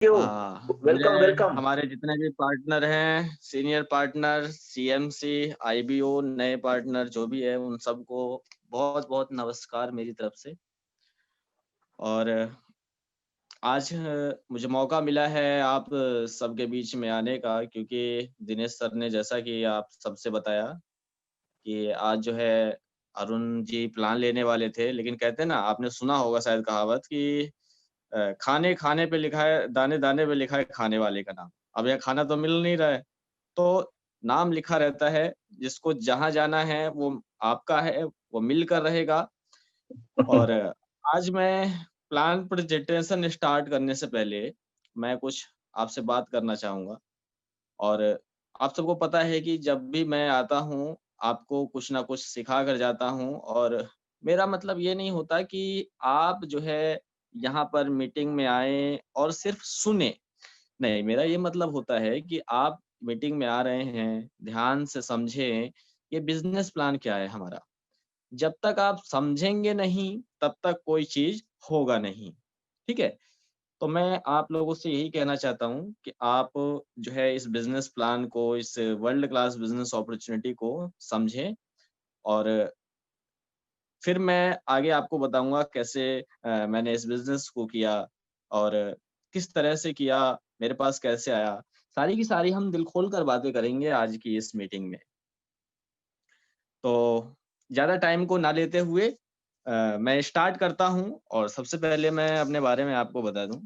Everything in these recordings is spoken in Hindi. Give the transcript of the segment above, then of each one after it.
यू। मेरे वेलकम वेलकम। हमारे जितने भी पार्टनर हैं, सीनियर पार्टनर, सीएमसी, आईबीओ, नए पार्टनर जो भी है, उन सबको बहुत-बहुत नमस्कार मेरी तरफ से। और आज मुझे मौका मिला है आप सबके बीच में आने का, क्योंकि दिनेश सर ने जैसा कि आप सबसे बताया कि आज जो है अरुण जी प्लान लेने वाले थे, लेकिन कहते हैं ना, आपने सुना होगा शायद कहावत कि खाने-खाने पे लिखा है, दाने-दाने पे लिखा है खाने वाले का नाम। अब यहाँ खाना तो मिल नहीं रहा है, तो नाम लिखा रहता है, जिसको जहाँ जाना है वो आपका है, वो मिलकर रहेगा। और आज मैं प्लान प्रेजेंटेशन स्टार्ट करने से पहले मैं कुछ आपसे बात करना चाहूँगा। और आप सबको पता है कि जब भी मैं आता हूँ, आपको कुछ ना कुछ सिखा कर जाता हूँ। और मेरा मतलब ये नहीं होता कि आप जो है यहाँ पर मीटिंग में आएँ और सिर्फ़ सुनें। नहीं, मेरा ये मतलब होता है कि आप मीटिंग में आ रहे हैं, ध्यान से समझें, ये बिज़नेस प्लान क्या है हमारा। जब तक आप समझेंगे नहीं, तब तक कोई चीज़ होगा नहीं, ठीक है? तो मैं आप लोगों से यही कहना चाहता हूँ कि आप जो है इस बिज़नेस प्लान को, इस वर्ल्ड क्लास बिज़नेस अपॉर्च्युनिटी को समझें। और फिर मैं आगे आपको बताऊँगा कैसे मैंने इस बिज़नेस को किया और किस तरह से किया, मेरे पास कैसे आया। सारी की सारी हम दिल खोल कर बातें करेंगे आज की इस मीटिंग में। तो ज़्यादा टाइम को ना लेते हुए मैं स्टार्ट करता हूँ। और सबसे पहले मैं अपने बारे में आपको बता दूँ।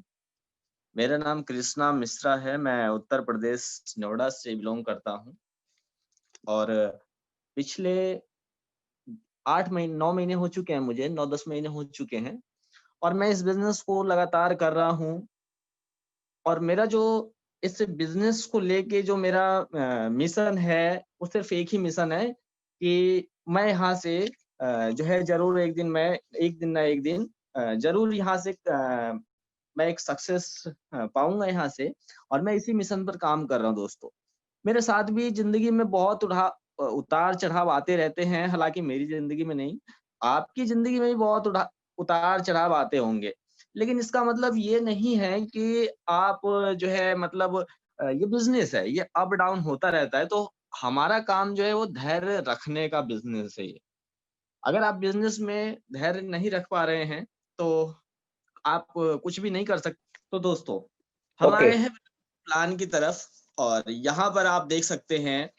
मेरा नाम कृष्णा मिश्रा है, मैं उत्तर प्रदेश नोएडा से बिलॉन्ग करता हूँ। और पिछले 8 महीने 9 महीने हो चुके हैं मुझे, 9-10 महीने हो चुके हैं और मैं इस बिज़नेस को लगातार कर रहा हूँ। और मेरा जो इस बिज़नेस को लेके जो मेरा मिशन है, वो सिर्फ़ एक ही मिशन है कि मैं यहाँ से जो है ज़रूर एक दिन ना एक दिन ज़रूर यहाँ से मैं एक सक्सेस पाऊँगा यहाँ से। और मैं इसी मिशन पर काम कर रहा हूँ दोस्तों। मेरे साथ भी ज़िंदगी में बहुत उतार-चढ़ाव आते रहते हैं, हालाँकि मेरी ज़िंदगी में नहीं, आपकी ज़िंदगी में भी बहुत उतार-चढ़ाव आते होंगे। लेकिन इसका मतलब ये नहीं है कि आप जो है मतलब ये बिज़नेस है, ये अप डाउन होता रहता है, तो हमारा काम जो है वो धैर्य रखने का बिज़नेस है ये। अगर आप बिज़नेस में धैर्य नहीं रख पा रहे हैं, तो आप कुछ भी नहीं कर सकते। तो दोस्तों, हम ओके। आए हैं प्लान की तरफ। और यहाँ पर आप देख सकते हैं,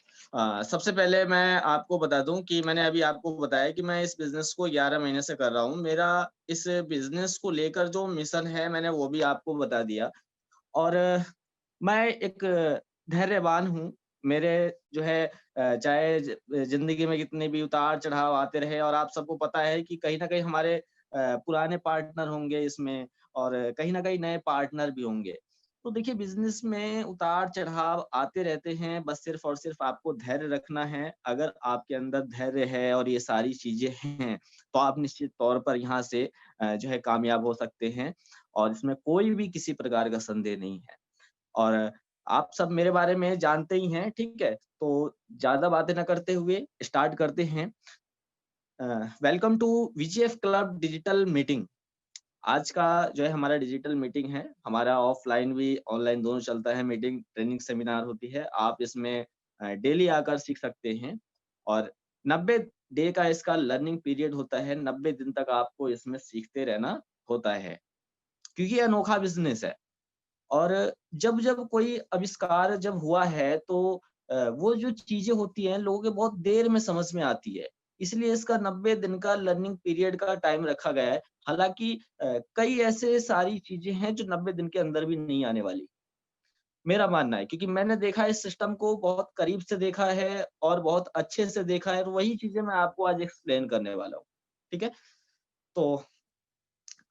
सबसे पहले मैं आपको बता दूँ कि मैंने अभी आपको बताया कि मैं इस बिज़नेस को 11 महीने से कर रहा हूँ। मेरा इस बिज़नेस को लेकर जो मिशन है, मैंने वो भी आपको बता दिया। और मैं एक धैर्यवान हूँ। मेरे जो है चाहे ज़िंदगी में कितने भी उतार-चढ़ाव आते रहे, और आप सबको पता है कि कहीं न कहीं हमारे पुराने पार्टनर होंगे इसमें और कहीं न कहीं नए पार्टनर भी होंगे। तो देखिए, बिज़नेस में उतार-चढ़ाव आते रहते हैं, बस सिर्फ़ और सिर्फ़ आपको धैर्य रखना है। अगर आपके अंदर धैर्य है और ये सारी चीज़ें हैं, तो आप निश्चित तौर पर यहाँ से जो है कामयाब हो सकते हैं और इसमें कोई भी किसी प्रकार का संदेह नहीं है। और आप सब मेरे बारे में जानते ही हैं, ठीक है? तो ज़्यादा बातें ना करते हुए स्टार्ट करते हैं। Uh, welcome to VGF club digital meeting. आज का जो है हमारा डिजिटल मीटिंग है। हमारा ऑफ़लाइन भी ऑनलाइन दोनों चलता है, मीटिंग, ट्रेनिंग, सेमिनार होती है। आप इसमें डेली आकर सीख सकते हैं। और 90 डे का इसका लर्निंग पीरियड होता है। 90 दिन तक आपको इसमें सीखते रहना होता है, क्योंकि ये अनोखा बिज़नेस है। और जब-जब कोई आविष्कार जब हुआ है, तो वो जो चीज़ें होती हैं लोगों के बहुत देर में समझ में आती है। इसलिए इसका 90 दिन का लर्निंग पीरियड का टाइम रखा गया है। हालाँकि कई ऐसे सारी चीज़ें हैं जो 90 दिन के अंदर भी नहीं आने वाली। मेरा मानना है, क्योंकि मैंने देखा है इस सिस्टम को, बहुत करीब से देखा है और बहुत अच्छे से देखा है, और वही चीज़ें मैं आपको आज एक्सप्लेन करने वाला हूँ। ठीक है? तो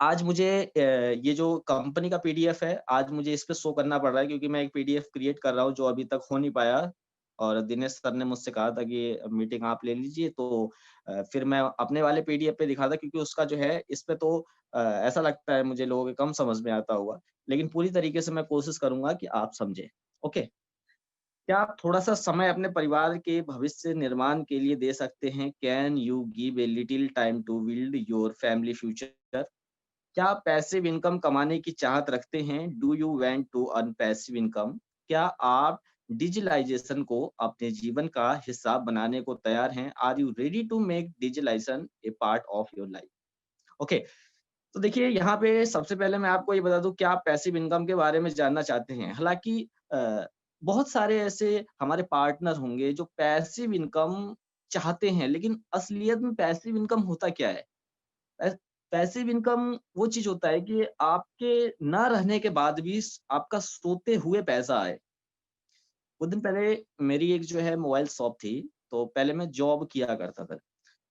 आज मुझे ये जो कंपनी का पीडीएफ है, आज मुझे इस पे शो करना पड़ रहा है, क्योंकि मैं एक पीडीएफ क्रिएट कर रहा हूँ जो अभी तक हो नहीं पाया। और दिनेश सर ने मुझसे कहा था कि मीटिंग आप ले लीजिए, तो फिर मैं अपने वाले पीडीएफ पे दिखा था, क्योंकि उसका जो है इस पे तो ऐसा लगता है मुझे लोगों के कम समझ में आता होगा। लेकिन पूरी तरीके से मैं कोशिश करूँगा कि आप समझें। ओके? क्या आप थोड़ा-सा समय अपने परिवार के भविष्य निर्माण के लिए दे सकते हैं? Can you give a little time to build your family future? क्या पैसिव इनकम कमाने की चाहत रखते हैं? Do you want to earn passive income? क्या आप डिजिटलाइजेशन को अपने जीवन का हिस्सा बनाने को तैयार हैं? Are you ready to make digitalisation a part of your life? Okay, तो देखिए यहाँ पे सबसे पहले मैं आपको ये बता दूं, क्या आप पैसिव इनकम के बारे में जानना चाहते हैं? हालांकि बहुत सारे ऐसे हमारे पार्टनर होंगे जो पैसिव इनकम चाहते हैं, लेकिन असलियत में पैसिव इनकम होता क्या है? पैस पैसिव इनकम वो चीज़ होता है कि आपके ना रहने के बाद भी आपका सोते हुए पैसा आए। कुछ दिन पहले मेरी एक जो है मोबाइल शॉप थी, तो पहले मैं जॉब किया करता था।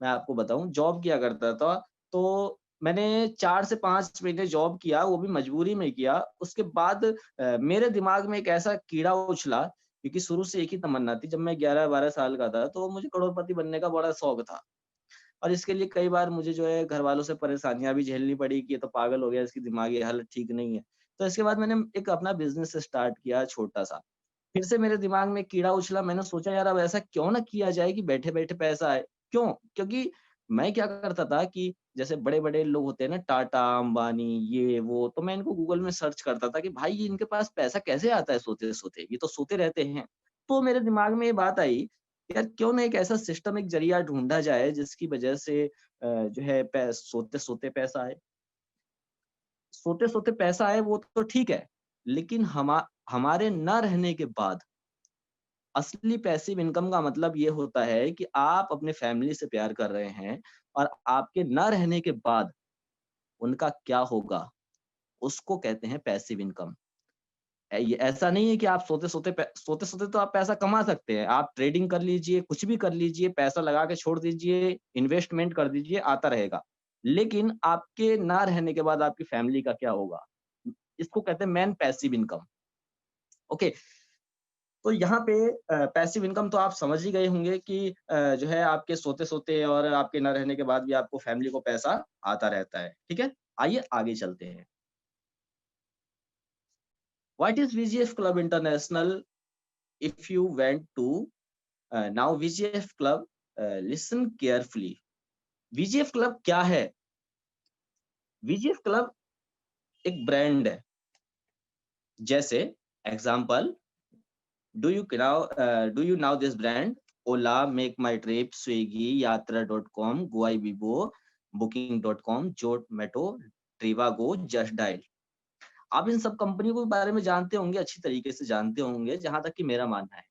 मैं आपको बताऊँ, जॉब किया करता था, तो मैंने 4 से 5 महीने जॉब किया, वो भी मजबूरी में किया। उसके बाद मेरे दिमाग में एक ऐसा कीड़ा उछला, क्योंकि शुरू से एक ही तमन्ना थी, जब मैं 11-12 साल का था, तो मुझे करोड़पति बनने का बड़ा शौक था। और इसके लिए कई बार मुझे जो है घरवालों से परेशानियाँ भी झेलनी पड़ी कि ये तो पागल हो गया, इसकी दिमागी हालत ठीक नहीं है। तो इसके बाद मैंने एक अपना बिज़नेस स्टार्ट किया छोटा-सा। फिर से मेरे दिमाग में कीड़ा उछला, मैंने सोचा यार अब ऐसा क्यों ना किया जाए कि बैठे-बैठे पैसा आए। क्यों? क्योंकि मैं क्या करता था कि जैसे बड़े-बड़े लोग होते हैं ना, टाटा, अंबानी, ये वो, तो मैं इनको गूगल में सर्च करता था कि भाई ये इनके पास पैसा कैसे आता है सोते-सोते? ये तो सोते रहते हैं। तो मेरे दिमाग में ये बात आई, यार क्यों ना एक ऐसा सिस्टम, एक ज़रिया ढूँढा जाए जिसकी वजह से जो है सोते-सोते पैसा आए। सोते-सोते पैसा आए वो तो ठीक है, लेकिन हमारे ना रहने के बाद असली पैसिव इनकम का मतलब ये होता है कि आप अपने फैमिली से प्यार कर रहे हैं और आपके ना रहने के बाद उनका क्या होगा, उसको कहते हैं पैसिव इनकम। ये ऐसा नहीं है कि आप सोते-सोते तो आप पैसा कमा सकते हैं। आप ट्रेडिंग कर लीजिए, कुछ भी कर लीजिए, पैसा लगा के छोड़ दीजिए, इन्वेस्टमेंट कर दीजिए, आता रहेगा। लेकिन आपके ना रहने के बाद आपकी फैमिली का क्या होगा? इसको कहते हैं मेन पैसिव इनकम। ओके, तो यहाँ पे पैसिव इनकम तो आप समझ ही गए होंगे कि जो है आपके सोते-सोते और आपके ना रहने के बाद भी आपको फैमिली को पैसा आता रहता है। ठीक है? आइए आगे चलते हैं। What is VGF club international? If you want to know VGF club, listen carefully. VGF club क्या है? वीजीएफ क्लब एक ब्रांड है। जैसे example, do you know this brand? Ola, Make My Trip, Swiggy, यात्रा.com, गोआईबिबो, बुकिंग.com, जोमेटो, ट्रिवागो, जस्ट डायल। आप इन सब कंपनियों के बारे में जानते होंगे, अच्छी तरीके से जानते होंगे, जहां तक कि मेरा मानना है।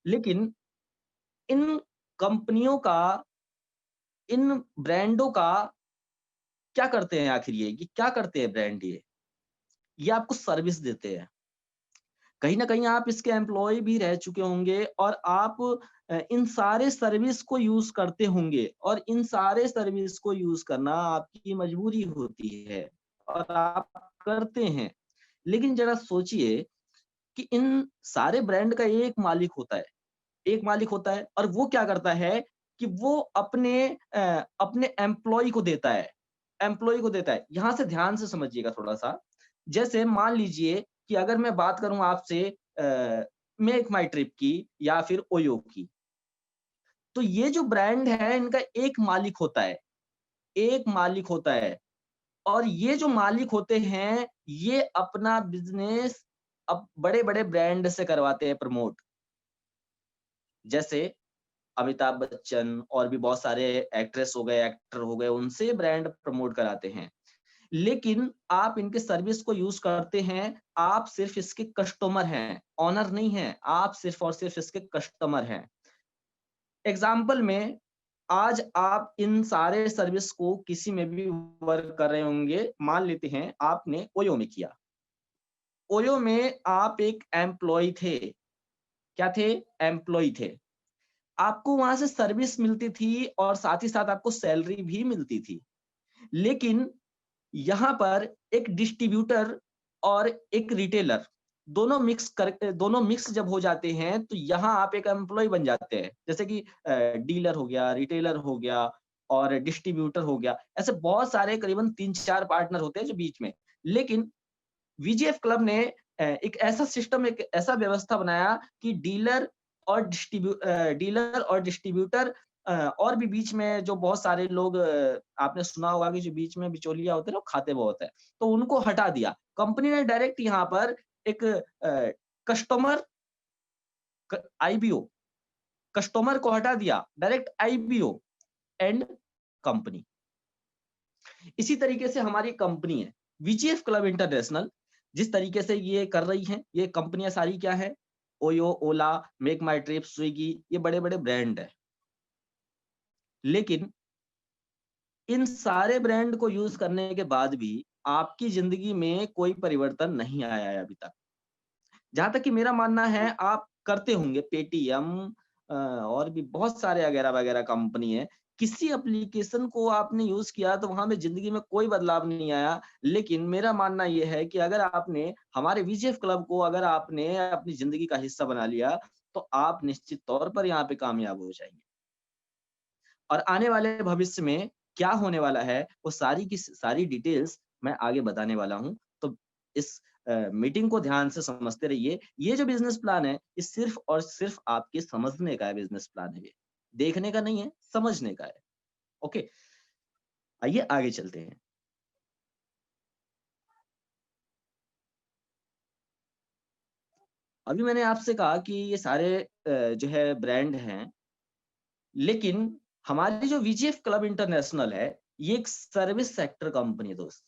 लेकिन इन कंपनियों का, इन ब्रांडों का क्या करते हैं आखिर ये क्या करते हैं ब्रांड ये? ये आपको सर्विस देते हैं। कहीं न कहीं आप इसके एम्प्लॉयी भी रह चुके होंगे और आप इन सारे सर्विस को यूज़ करते होंगे और इन सारे सर्विस को यूज़ करना आपकी मजबूरी होती है और आप करते हैं। लेकिन ज़रा सोचिए कि इन सारे ब्रांड का एक मालिक होता है। एक मालिक होता है और वो क्या करता है कि वो अपने एम्प्लॉयी को देता है, एम्प्लॉयी को देता है। यहाँ से ध्यान से समझिएगा थोड़ा-सा। जैसे मान लीजिए कि अगर मैं बात करूँ आपसे मेक माई ट्रिप की या फिर ओयो की, तो ये जो ब्रांड है इनका एक मालिक होता है, एक मालिक होता है और ये जो मालिक होते हैं, ये अपना बिज़नेस अब बड़े-बड़े ब्रांड से करवाते हैं प्रमोट। जैसे अमिताभ बच्चन और भी बहुत सारे एक्ट्रेस हो गए, एक्टर हो गए, उनसे ब्रांड प्रमोट कराते हैं। लेकिन आप इनके सर्विस को यूज़ करते हैं, आप सिर्फ़ इसके कस्टमर हैं, ओनर नहीं हैं, आप सिर्फ़ और सिर्फ़ इसके कस्टमर हैं। एग्ज़ाम्पल में आज आप इन सारे सर्विस को किसी में भी वर्क कर रहे होंगे, मान लेते हैं आपने ओयो में किया। ओयो में आप एक एम्प्लॉयी थे, क्या थे? एम्प्लॉयी थे। आपको वहाँ से सर्विस मिलती थी और साथ ही साथ आपको सैलरी भी मिलती थी। लेकिन यहाँ पर एक डिस्ट्रीब्यूटर और एक रिटेलर दोनों मिक्स जब हो जाते हैं तो यहाँ आप एक एम्प्लॉय बन जाते हैं। जैसे कि डीलर हो गया, रिटेलर हो गया और डिस्ट्रीब्यूटर हो गया। ऐसे बहुत सारे करीबन 3-4 पार्टनर होते हैं जो बीच में। लेकिन वीजीएफ क्लब ने एक ऐसा सिस्टम, एक ऐसा व्यवस्था बनाया कि डीलर और डिस्ट्रीब्यूटर और भी बीच में जो बहुत सारे लोग आपने सुना होगा कि जो बीच में बिचौलिया होते हैं, लोग खाते बहुत है, तो उनको हटा दिया। कंपनी ने डायरेक्ट यहाँ पर एक कस्टमर आईबीओ, कस्टमर को हटा दिया, डायरेक्ट आईबीओ एंड कंपनी। इसी तरीके से हमारी कंपनी है वीजीएफ क्लब इंटरनेशनल, जिस तरीके से ये कर रही हैं, ये कंपनियां सारी क्या है, ओयो, ओला, मेक माई ट्रिप, स्विगी, ये बड़े बड़े ब्रांड है। लेकिन इन सारे ब्रांड को यूज करने के बाद भी आपकी जिंदगी में कोई परिवर्तन नहीं आया है अभी तक। जहां तक कि मेरा मानना है, आप करते होंगे पेटीएम और भी बहुत सारे वगैरह वगैरह कंपनी है, किसी एप्लीकेशन को आपने यूज किया तो वहां में जिंदगी में कोई बदलाव नहीं आया। लेकिन मेरा मानना यह है कि अगर आपने हमारे वीजीएफ क्लब को अगर आपने अपनी जिंदगी का हिस्सा बना लिया, तो आप निश्चित तौर पर यहाँ पे कामयाब हो जाएंगे। और आने वाले भविष्य में क्या होने वाला है, वो सारी की सारी डिटेल्स मैं आगे बताने वाला हूँ। तो इस मीटिंग को ध्यान से समझते रहिए। ये जो बिजनेस प्लान है, ये सिर्फ और सिर्फ आपके समझने का है बिजनेस प्लान है ये। देखने का नहीं है, समझने का है। ओके, आइए आगे चलते हैं। अभी मैंने आपसे कहा कि ये सारे जो है ब्रांड हैं, लेकिन हमारी जो वीजीएफ क्लब इंटरनेशनल है, ये एक सर्विस सेक्टर कंपनी है दोस्त।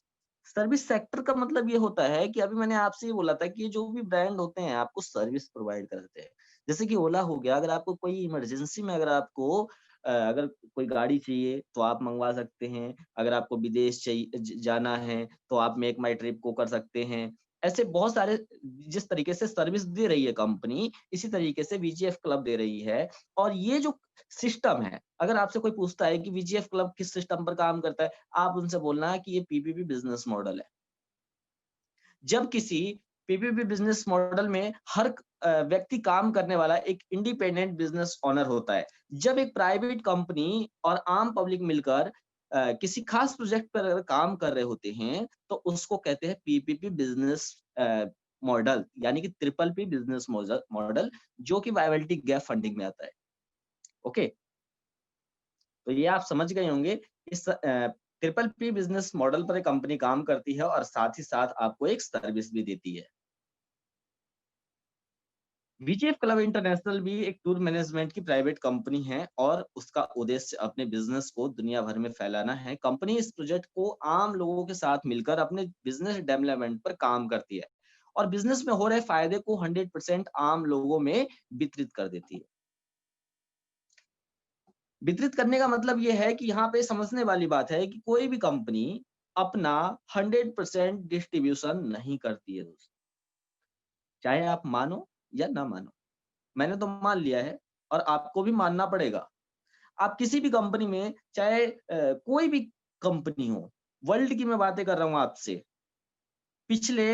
सर्विस सेक्टर का मतलब ये होता है कि अभी मैंने आपसे ये बोला था कि जो भी ब्रांड होते हैं आपको सर्विस प्रोवाइड करते हैं। जैसे कि ओला हो गया, अगर आपको कोई इमरजेंसी में अगर आपको अगर कोई गाड़ी चाहिए तो आप मंगवा सकते हैं। अगर आपको विदेश चाहिए जाना है तो आप मेक माई ट्रिप को कर सकते हैं। ऐसे बहुत सारे, जिस तरीके से सर्विस दे रही है कंपनी, इसी तरीके से वीजीएफ क्लब दे रही है। और ये जो सिस्टम है, अगर आपसे कोई पूछता है कि वीजीएफ क्लब किस सिस्टम पर काम करता है, आप उनसे बोलना है कि ये पीपीपी बिजनेस मॉडल है। जब किसी पीपीपी बिजनेस मॉडल में हर व्यक्ति काम करने वाला एक इंडिपेंडेंट बिजनेस ओनर होता है। जब एक प्राइवेट कंपनी और आम पब्लिक मिलकर किसी खास प्रोजेक्ट पर अगर काम कर रहे होते हैं, तो उसको कहते हैं पीपीपी बिजनेस मॉडल, यानी कि ट्रिपल पी बिजनेस मॉडल, जो कि वायबिलिटी गैप फंडिंग में आता है। ओके, तो ये आप समझ गए होंगे। इस ट्रिपल पी बिजनेस मॉडल पर एक कंपनी काम करती है और साथ ही साथ आपको एक सर्विस भी देती है। वीजीएफ क्लब इंटरनेशनल भी एक टूर मैनेजमेंट की प्राइवेट कंपनी है और उसका उद्देश्य अपने बिजनेस को दुनिया भर में फैलाना है। कंपनी इस प्रोजेक्ट को आम लोगों के साथ मिलकर अपने बिजनेस डेवलपमेंट पर काम करती है और बिजनेस में हो रहे फायदे को 100% आम लोगों में वितरित कर देती है। वितरित करने का मतलब ये है कि यहाँ पे समझने वाली बात है कि कोई भी कंपनी अपना 100% डिस्ट्रीब्यूशन नहीं करती है दोस्तों, चाहे आप मानो या ना मानो। मैंने तो मान लिया है और आपको भी मानना पड़ेगा। आप किसी भी कंपनी में, चाहे कोई भी कंपनी हो, वर्ल्ड की मैं बातें कर रहा हूँ आपसे, पिछले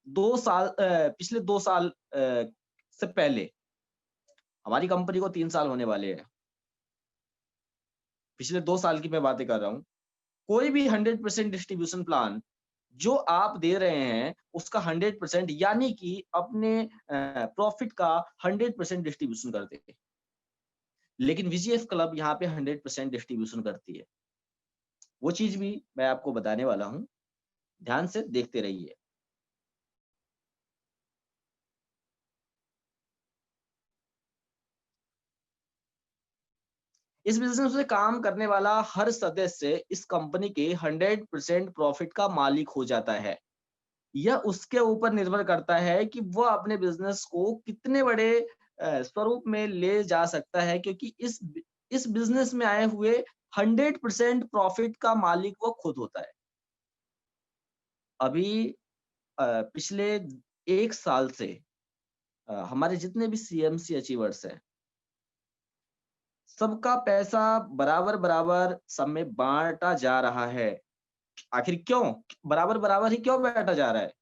2 साल पिछले 2 साल से पहले, हमारी कंपनी को 3 साल होने वाले हैं, पिछले 2 साल की मैं बातें कर रहा हूँ। कोई भी 100% डिस्ट्रीब्यूशन प्लान जो आप दे रहे हैं, उसका 100%, यानी कि अपने प्रॉफिट का 100% डिस्ट्रीब्यूशन करते हैं। लेकिन वीजीएफ क्लब यहाँ पे 100% डिस्ट्रीब्यूशन करती है। वो चीज भी मैं आपको बताने वाला हूँ, ध्यान से देखते रहिए। इस बिजनेस में काम करने वाला हर सदस्य इस कंपनी के 100% प्रॉफिट का मालिक हो जाता है। यह उसके ऊपर निर्भर करता है कि वह अपने बिजनेस को कितने बड़े स्वरूप में ले जा सकता है, क्योंकि इस बिजनेस में आए हुए 100% प्रॉफिट का मालिक वो खुद होता है। अभी पिछले 1 साल से हमारे जितने भी सीएमसी अचीवर्स हैं, सबका पैसा बराबर बराबर सब में बांटा जा रहा है। आखिर क्यों बराबर बराबर ही क्यों बांटा जा रहा है?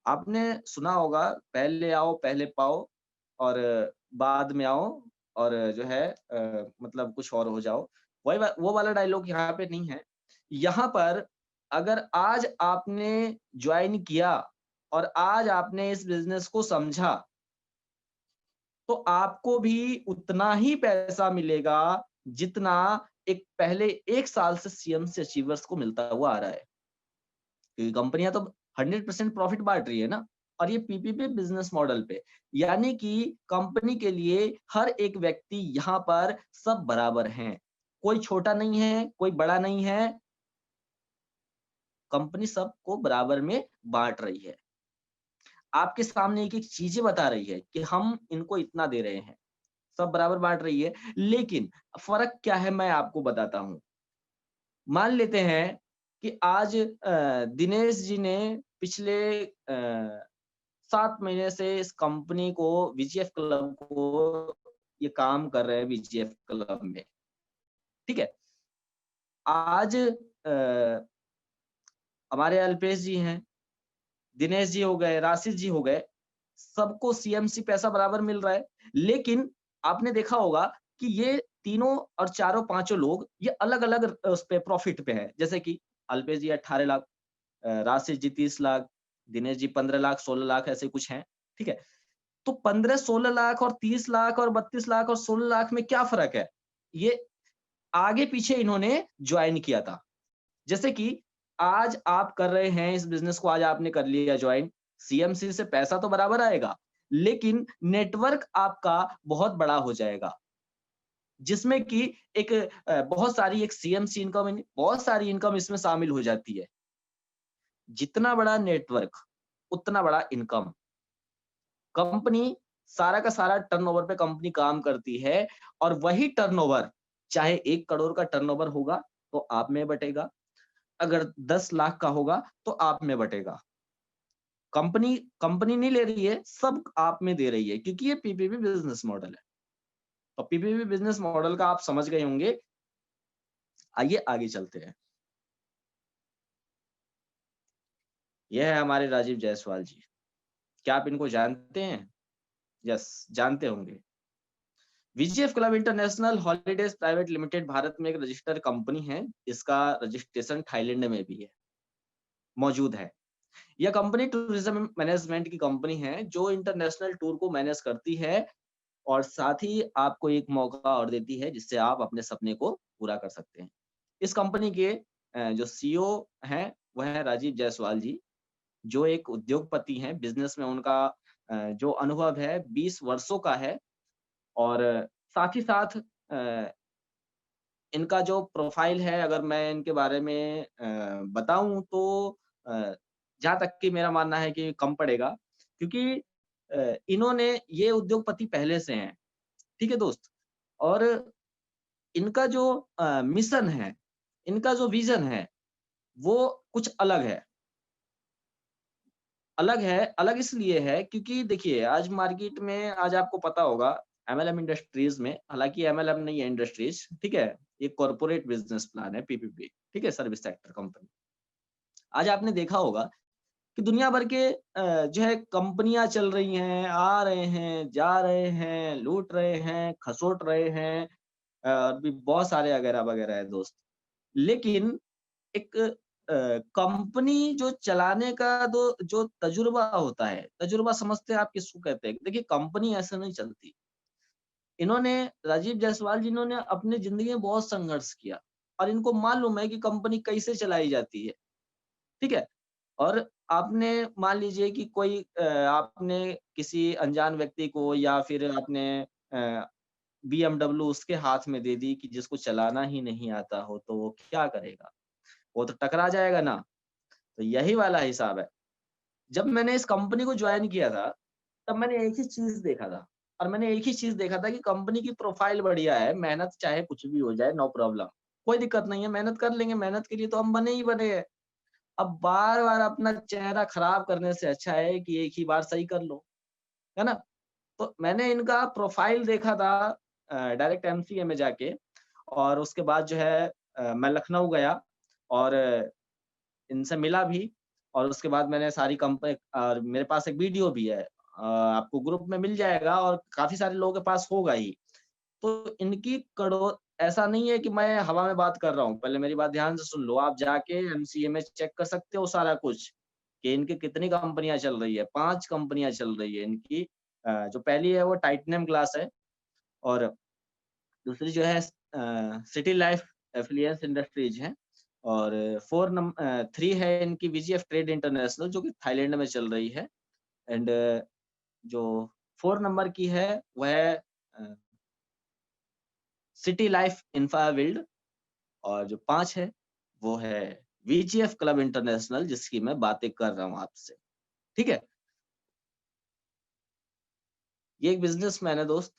आपने सुना होगा, पहले आओ पहले पाओ और बाद में आओ और जो है मतलब कुछ और हो जाओ। वो वाला डायलॉग यहाँ पे नहीं है। यहाँ पर अगर आज आपने ज्वाइन किया और आज आपने इस बिजनेस को समझा, तो आपको भी उतना ही पैसा मिलेगा जितना एक पहले 1 साल से सीएमसी अचीवर्स को मिलता हुआ आ रहा है। क्योंकि कंपनियां तो 100% प्रॉफिट बांट रही है ना, और ये पीपीपी बिजनेस मॉडल पे, यानी कि कंपनी के लिए हर एक व्यक्ति यहाँ पर सब बराबर हैं, कोई छोटा नहीं है, कोई बड़ा नहीं है, कंपनी सबको बराबर में बांट रही है। आपके सामने एक एक चीजें बता रही है कि हम इनको इतना दे रहे हैं, सब बराबर बांट रही है। लेकिन फर्क क्या है मैं आपको बताता हूँ। मान लेते हैं कि आज दिनेश जी ने पिछले 7 महीने से इस कंपनी को, वीजीएफ क्लब को, ये काम कर रहे हैं वीजीएफ क्लब में, ठीक है। आज हमारे अल्पेश जी हैं, दिनेश जी हो गए, राशिद जी हो गए, सबको सीएमसी पैसा बराबर मिल रहा है। लेकिन आपने देखा होगा कि ये तीनों और चारों पांचों लोग ये अलग-अलग उस पे प्रॉफिट पे हैं। जैसे कि अल्पेश जी 18 लाख, राशिद जी 30 लाख, दिनेश जी 15 लाख, 16 लाख, ऐसे कुछ हैं, ठीक है। तो 15, 16 लाख और 30 लाख और 32 लाख और 16 लाख में क्या फ़र्क है? ये आगे-पीछे इन्होंने जॉइन किया था। जैसे कि आज आप कर रहे हैं इस बिज़नेस को, आज आपने कर लिया जॉइन, सीएमसी से पैसा तो बराबर आएगा, लेकिन नेटवर्क आपका बहुत बड़ा हो जाएगा, जिसमें कि एक बहुत सारी एक सीएमसी इनकम, बहुत सारी इनकम इसमें शामिल हो जाती है। जितना बड़ा नेटवर्क, उतना बड़ा इनकम। कंपनी सारा का सारा टर्नओवर पे कंपनी काम करती है, और वही टर्नओवर चाहे 1 करोड़ का टर्नओवर होगा तो आप में बटेगा, अगर 10 लाख का होगा तो आप में बटेगा। कंपनी कंपनी नहीं ले रही है, सब आप में दे रही है, क्योंकि ये पीपीपी बिजनेस मॉडल है। तो पीपीपी बिजनेस मॉडल का आप समझ गए होंगे। आइए आगे चलते हैं। ये है हमारे राजीव जायसवाल जी। क्या आप इनको जानते हैं? यस, जानते होंगे। VGF club international holidays private limited Bharat में एक रजिस्टर्ड कंपनी है। इसका रजिस्ट्रेशन थाईलैंड में भी है, मौजूद है। यह कंपनी टूरिज्म मैनेजमेंट की कंपनी है जो इंटरनेशनल टूर को मैनेज करती है, और साथ ही आपको एक मौका और देती है जिससे आप अपने सपने को पूरा कर सकते हैं। इस कंपनी के जो सीईओ हैं वह है राजीव जायसवाल जी, जो एक उद्योगपति हैं। बिजनेस में उनका जो अनुभव है 20 वर्षों का है, और साथ ही साथ इनका जो प्रोफाइल है, अगर मैं इनके बारे में बताऊँ तो जहाँ तक कि मेरा मानना है कि कम पड़ेगा, क्योंकि इन्होंने ये उद्योगपति पहले से हैं, ठीक है दोस्त? और इनका जो मिशन है, इनका जो विज़न है, वो कुछ अलग है। अलग है, अलग इसलिए है क्योंकि देखिए आज मार्केट में, आज आपको पता होगा एमएलएम इंडस्ट्रीज़ में, हालाँकि एमएलएम नहीं है इंडस्ट्रीज़, ठीक है? ये कॉर्पोरेट बिज़नेस प्लान है पीपीपी, ठीक है? Service sector company. आज आपने देखा होगा कि दुनिया भर के जो है कंपनियाँ चल रही हैं, आ रहे हैं, जा रहे हैं, लूट रहे हैं, खसोट रहे हैं, भी बहुत सारे वगैरह-वगैरह है दोस्त। लेकिन एक कंपनी जो चलाने का दो जो तजुर्बा होता है, तजुर्बा समझते हैं आप किसको कहते हैं? देखिए कंपनी ऐसे नहीं चलती। इन्होंने, राजीव जायसवाल जी, इन्होंने अपनी ज़िंदगी में बहुत संघर्ष किया, और इनको मालूम है कि कंपनी कैसे चलाई जाती है, ठीक है? और आपने मान लीजिए कि कोई आपने किसी अनजान व्यक्ति को, या फिर आपने बीएमडब्ल्यू उसके हाथ में दे दी कि जिसको चलाना ही नहीं आता हो, तो वो क्या करेगा? वो तो टकरा जाएगा ना। तो यही वाला हिसाब है। जब मैंने इस कंपनी को जॉइन किया था, तब मैंने एक ही चीज़ देखा था, और मैंने एक ही चीज़ देखा था कि कंपनी की प्रोफाइल बढ़िया है, मेहनत चाहे कुछ भी हो जाए, नो प्रॉब्लम, कोई दिक्कत नहीं है, मेहनत कर लेंगे, मेहनत के लिए तो हम बने ही बने हैं। अब बार-बार अपना चेहरा खराब करने से अच्छा है कि एक ही बार सही कर लो, है ना? तो मैंने इनका प्रोफाइल देखा था डायरेक्ट एमसीए में जाके, और उसके बाद जो है मैं लखनऊ गया और इनसे मिला भी, और उसके बाद मैंने सारी कंपनी, और मेरे पास एक वीडियो भी है, आपको ग्रुप में मिल जाएगा और काफ़ी सारे लोगों के पास होगा ही। तो इनकी कड़ो ऐसा नहीं है कि मैं हवा में बात कर रहा हूँ, पहले मेरी बात ध्यान से सुन लो। आप जाके एमसीए में चेक कर सकते हो सारा कुछ, कि इनकी कितनी कंपनियाँ चल रही है, 5 कंपनियाँ चल रही है इनकी, जो पहली है वो टाइटेनियम ग्लास है और दूसरी जो है सिटी लाइफ एफिलियंस इंडस्ट्रीज है और 3 है इनकी वीजीएफ ट्रेड इंटरनेशनल जो कि थाईलैंड में चल रही है एंड जो 4 नंबर की है वह सिटी लाइफ इंफ्रा बिल्ड और जो 5 है वो है वीजीएफ क्लब इंटरनेशनल जिसकी मैं बातें कर रहा हूँ आपसे। ठीक है, ये एक बिजनेसमैन है दोस्त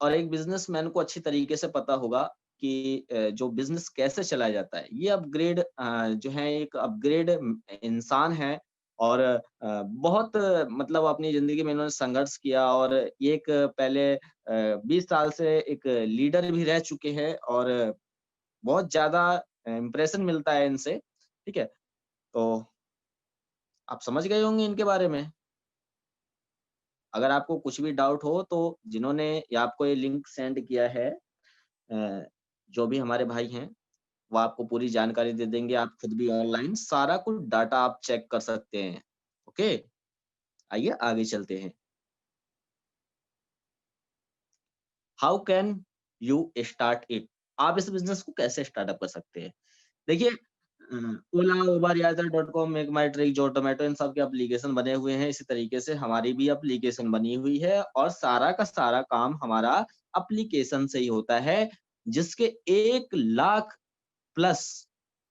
और एक बिजनेसमैन को अच्छी तरीके से पता होगा कि जो बिजनेस कैसे चलाया जाता है। ये अपग्रेड जो है एक अपग्रेड इंसान है और बहुत मतलब अपनी ज़िंदगी में इन्होंने संघर्ष किया और ये एक पहले 20 साल से एक लीडर भी रह चुके हैं और बहुत ज़्यादा इम्प्रेशन मिलता है इनसे, ठीक है? तो आप समझ गए होंगे इनके बारे में। अगर आपको कुछ भी डाउट हो तो जिन्होंने ये आपको ये लिंक सेंड किया है जो भी हमारे भाई हैं, वो आपको पूरी जानकारी दे देंगे। आप खुद भी ऑनलाइन सारा कुछ डाटा आप चेक कर सकते हैं। ओके, आइए आगे चलते हैं। How can you start it? आप इस बिज़नेस को कैसे स्टार्टअप कर सकते हैं? देखिए ओला, उबर, यात्रा dot com, make My trip, Zomato इन सब के एप्लीकेशन बने हुए हैं। इसी तरीके से हमारी भी एप्लीकेशन बनी हुई है और सारा का सारा काम हमारा एप्लीकेशन से ही होता है, जिसके 1 lakh plus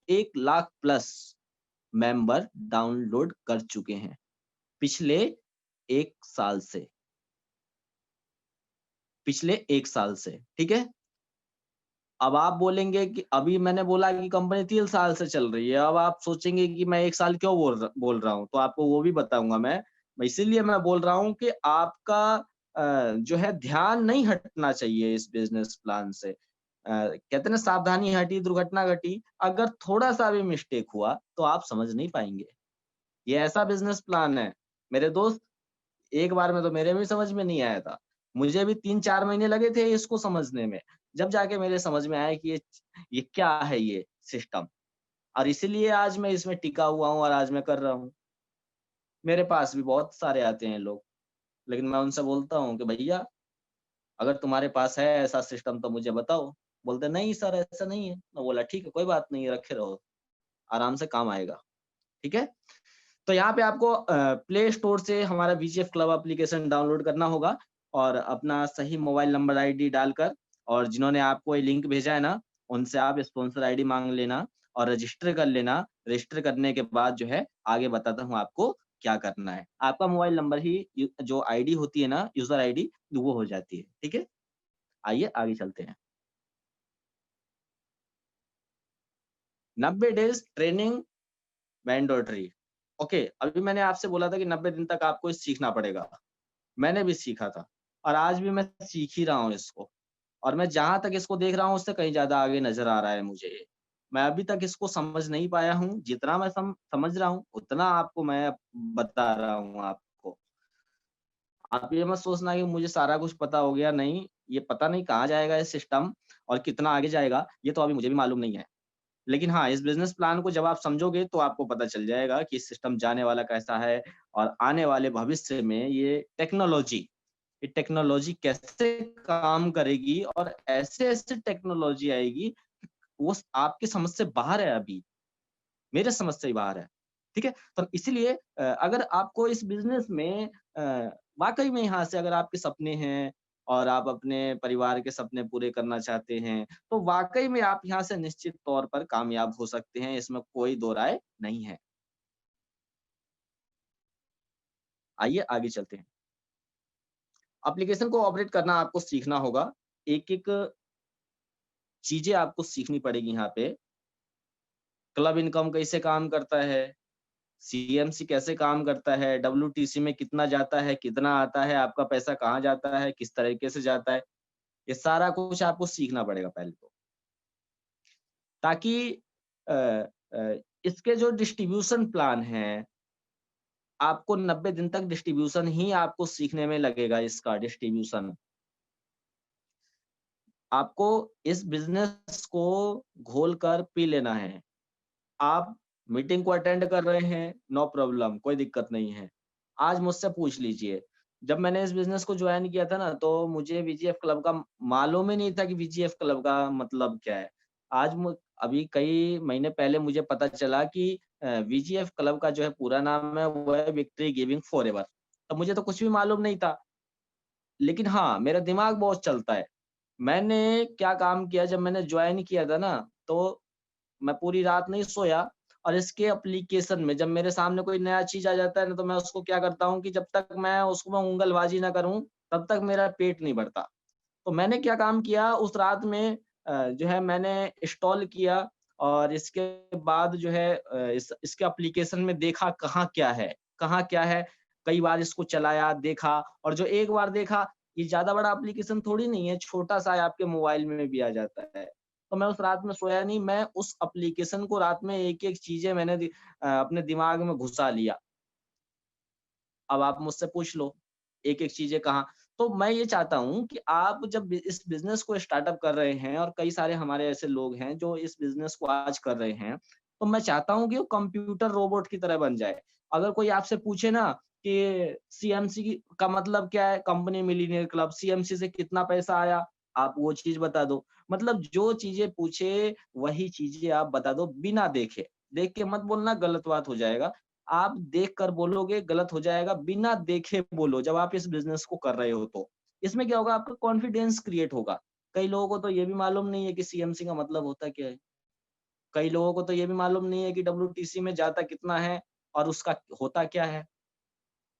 1 lakh plus member download कर चुके हैं पिछले 1 साल से, पिछले 1 साल से, ठीक है? अब आप बोलेंगे कि अभी मैंने बोला कि कंपनी 3 साल से चल रही है, अब आप सोचेंगे कि मैं 1 साल क्यों बोल रहा हूँ, तो आपको वो भी बताऊँगा मैं। इसीलिए मैं बोल रहा हूँ कि आपका जो है ध्यान नहीं हटना चाहिए इस बिज़नेस प्लान से। कहते हैं ना सावधानी हटी दुर्घटना घटी, अगर थोड़ा-सा भी मिस्टेक हुआ, तो आप समझ नहीं पाएँगे। ये ऐसा बिज़नेस प्लान है, मेरे दोस्त एक बार में तो मेरे भी समझ में नहीं आया था। मुझे भी 3-4 महीने लगे थे इसको समझने में। जब जाके मेरे समझ में आया कि ये क्या है ये सिस्टम और इसीलिए आज मैं इसमें टिका हुआ हूँ और आज मैं कर रहा हूँ। मेरे पास भी बहुत सारे आते हैं लोग, लेकिन मैं उनसे बोलता हूँ कि भैया अगर तुम्हारे पास है ऐसा सिस्टम तो मुझे बताओ। बोलते नहीं सर ऐसा नहीं है। मैं बोला ठीक है कोई बात नहीं रखे रहो, आराम से काम आएगा। ठीक है? तो यहाँ पे आपको प्ले स्टोर से हमारा वीजीएफ क्लब एप्लीकेशन डाउनलोड करना होगा और अपना सही मोबाइल नंबर आईडी डालकर और जिन्होंने आपको ये लिंक भेजा है ना, उनसे आप स्पॉन्सर आईडी माँग लेना और रजिस्टर कर लेना। रजिस्टर करने के बाद जो है आगे बताता हूँ आपको क्या करना है। आपका मोबाइल नंबर ही जो आईडी होती है ना, यूज़र आईडी वो हो जाती है। ठीक है? आइए आगे चलते हैं। 90 डेज़ ट्रेनिंग मैंडेटरी। ओके, अभी मैंने आपसे बोला था कि 90 दिन तक आपको सीखना पड़ेगा। मैंने भी सीखा था और आज भी मैं सीख ही रहा हूँ इसको और मैं जहाँ तक इसको देख रहा हूँ उससे कहीं ज़्यादा आगे नज़र आ रहा है मुझे ये। मैं अभी तक इसको समझ नहीं पाया हूँ, जितना मैं समझ रहा हूँ उतना आपको मैं बता रहा हूँ आपको। आप ये मत सोचना कि मुझे सारा कुछ पता हो गया, नहीं, ये पता नहीं कहाँ जाएगा ये सिस्टम और कितना आगे जाएगा, ये तो अभी मुझे भी मालूम नहीं है। लेकिन हाँ, इस बिज़नेस प्लान को जब आप समझोगे तो आपको पता चल जाएगा कि सिस्टम जाने वाला कैसा है और आने वाले भविष्य में ये टेक्नोलॉजी कैसे काम करेगी और ऐसे-ऐसे टेक्नोलॉजी आएगी, वो आपकी समझ से बाहर है अभी, मेरे समझ से ही बाहर है। ठीक है? तो इसीलिए अगर आपको इस बिज़नेस में वाक़ई में यहाँ से अगर आपके सपने हैं और आप अपने परिवार के सपने पूरे करना चाहते हैं, तो वाक़ई में आप यहाँ से निश्चित तौर पर कामयाब हो सकते हैं, इसमें कोई दो राय नहीं है। आइए आगे चलते हैं। एप्लीकेशन को ऑपरेट करना आपको सीखना होगा। एक-एक चीज़ें आपको सीखनी पड़ेगी यहाँ पे। क्लब इनकम कैसे काम करता है? सीएमसी कैसे काम करता है? डब्ल्यूटीसी में कितना जाता है, कितना आता है, आपका पैसा कहाँ जाता है, किस तरीके से जाता है? ये सारा कुछ आपको सीखना पड़ेगा पहले तो। ताकि अ इसके जो डिस्ट्रीब्यूशन प्लान हैं, आपको 90 दिन तक डिस्ट्रीब्यूशन ही आपको सीखने में लगेगा इसका डिस्ट्रीब्यूशन। आपको इस बिज़नेस को घोल कर पी लेना है। आप मीटिंग को अटेंड कर रहे हैं, नो प्रॉब्लम, कोई दिक्कत नहीं है। आज मुझसे पूछ लीजिए, जब मैंने इस बिज़नेस को जॉइन किया था ना, तो मुझे वीजीएफ क्लब का मालूम ही नहीं था कि वीजीएफ क्लब का मतलब क्या है। आज मु अभी कई महीने पहले मुझे पता चला कि वीजीएफ क्लब का जो है पूरा नाम है, वो है विक्ट्री गिविंग फॉरएवर। तब मुझे तो कुछ भी मालूम नहीं था। लेकिन हाँ, मेरा दिमाग बहुत चलता है। मैंने क्या काम किया, जब मैंने जॉइन किया था ना, तो मैं पूरी रात नहीं सोया, और इसके एप्लीकेशन में जब मेरे सामने कोई नया चीज़ आ जाता है ना, तो मैं उसको क्या करता हूँ कि जब तक मैं उसमें उँगलबाज़ी ना करूँ, तब तक मेरा पेट नहीं भरता। तो मैंने क्या काम किया उस रात में, जो है मैंने इंस्टॉल किया, और इसके बाद जो है इसके एप्लीकेशन में देखा कहाँ क्या है? कई बार इसको चलाया, देखा, और जो एक बार देखा, ये ज़्यादा बड़ा एप्लीकेशन थोड़ी नहीं है, छोटा-सा है, आपके मोबाइल में भी आ जाता है। तो मैं उस रात में सोया नहीं, मैं उस एप्लीकेशन को रात में एक-एक चीज़ें मैंने अपने दिमाग में घुसा लिया। अब आप मुझसे पूछ लो, एक-एक चीज़ें कहाँ। तो मैं ये चाहता हूँ कि आप जब इस बिज़नेस को स्टार्टअप कर रहे हैं, और कई सारे हमारे ऐसे लोग हैं जो इस बिज़नेस को आज कर रहे हैं, तो मैं चाहता हूँ कि वो कंप्यूटर रोबोट की तरह बन जाए। अगर कोई आपसे पूछे ना कि सीएमसी का मतलब क्या है? कंपनी मिलियनेयर क्लब, सीएमसी से कितना पैसा आया? आप वो चीज़ बता दो। मतलब जो चीज़ें पूछे, वही चीज़ें आप बता दो बिना देखे। देख के मत बोलना, गलत बात हो जाएगा। आप देख कर बोलोगे, गलत हो जाएगा, बिना देखे बोलो जब आप इस बिज़नेस को कर रहे हो तो। इसमें क्या होगा, आपका कॉन्फिडेंस क्रिएट होगा। कई लोगों को तो ये भी मालूम नहीं है कि सीएमसी का मतलब होता क्या है। कई लोगों को तो ये भी मालूम नहीं है कि डब्ल्यूटीसी में जाता कितना है और उसका होता क्या है।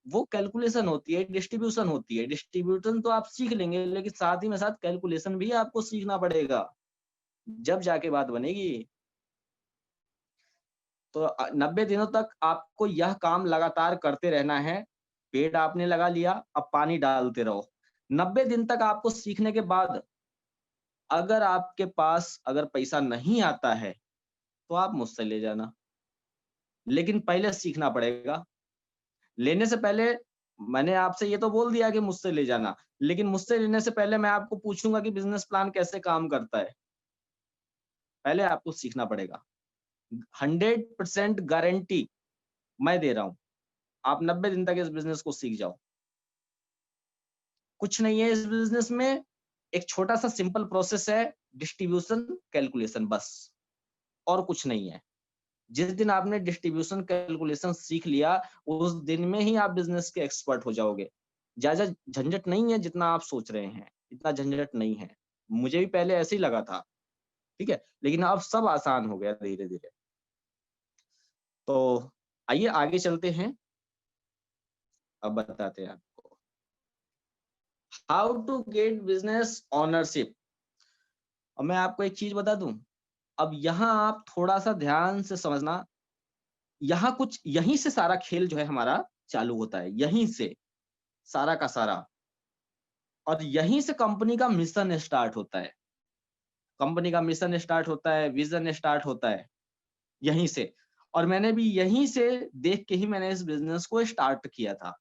वो कैलकुलेशन होती है, डिस्ट्रीब्यूशन होती है। डिस्ट्रीब्यूशन तो आप सीख लेंगे, लेकिन साथ ही में साथ कैलकुलेशन भी आपको सीखना पड़ेगा, जब जाके बात बनेगी। तो 90 दिनों तक आपको यह काम लगातार करते रहना है। पेड़ आपने लगा लिया, अब पानी डालते रहो। 90 दिन तक आपको सीखने के बाद, अगर आपके पास अगर पैसा नहीं आता है, तो आप मुझसे ले जाना। लेकिन पहले सीखना पड़ेगा। लेने से पहले मैंने आपसे ये तो बोल दिया कि मुझसे ले जाना, लेकिन मुझसे लेने से पहले मैं आपको पूछूँगा कि बिज़नेस प्लान कैसे काम करता है। पहले आपको सीखना पड़ेगा। 100% गारंटी मैं दे रहा हूँ। आप 90 दिन तक इस बिज़नेस को सीख जाओ। कुछ नहीं है इस बिज़नेस में, एक छोटा-सा सिंपल प्रोसेस है, डिस्ट्रीब्यूशन, कैलकुलेशन, बस, और कुछ नहीं है। जिस दिन आपने डिस्ट्रीब्यूशन कैलकुलेशन सीख लिया, उस दिन में ही आप बिज़नेस के एक्सपर्ट हो जाओगे। ज़्यादा झंझट नहीं है जितना आप सोच रहे हैं, इतना झंझट नहीं है। मुझे भी पहले ऐसे ही लगा था, ठीक है? लेकिन अब सब आसान हो गया धीरे-धीरे। तो आइए आगे चलते हैं, अब बताते हैं आपको। How to get business ownership. अब मैं आपको एक चीज़ बता दूँ, अब यहाँ आप थोड़ा-सा ध्यान से समझना, यहाँ कुछ यहीं से सारा खेल जो है हमारा चालू होता है, यहीं से, सारा का सारा। और यहीं से कंपनी का मिशन स्टार्ट होता है। कंपनी का मिशन स्टार्ट होता है, विज़न स्टार्ट होता है, यहीं से। और मैंने भी यहीं से देख के ही मैंने इस बिज़नेस को स्टार्ट किया था।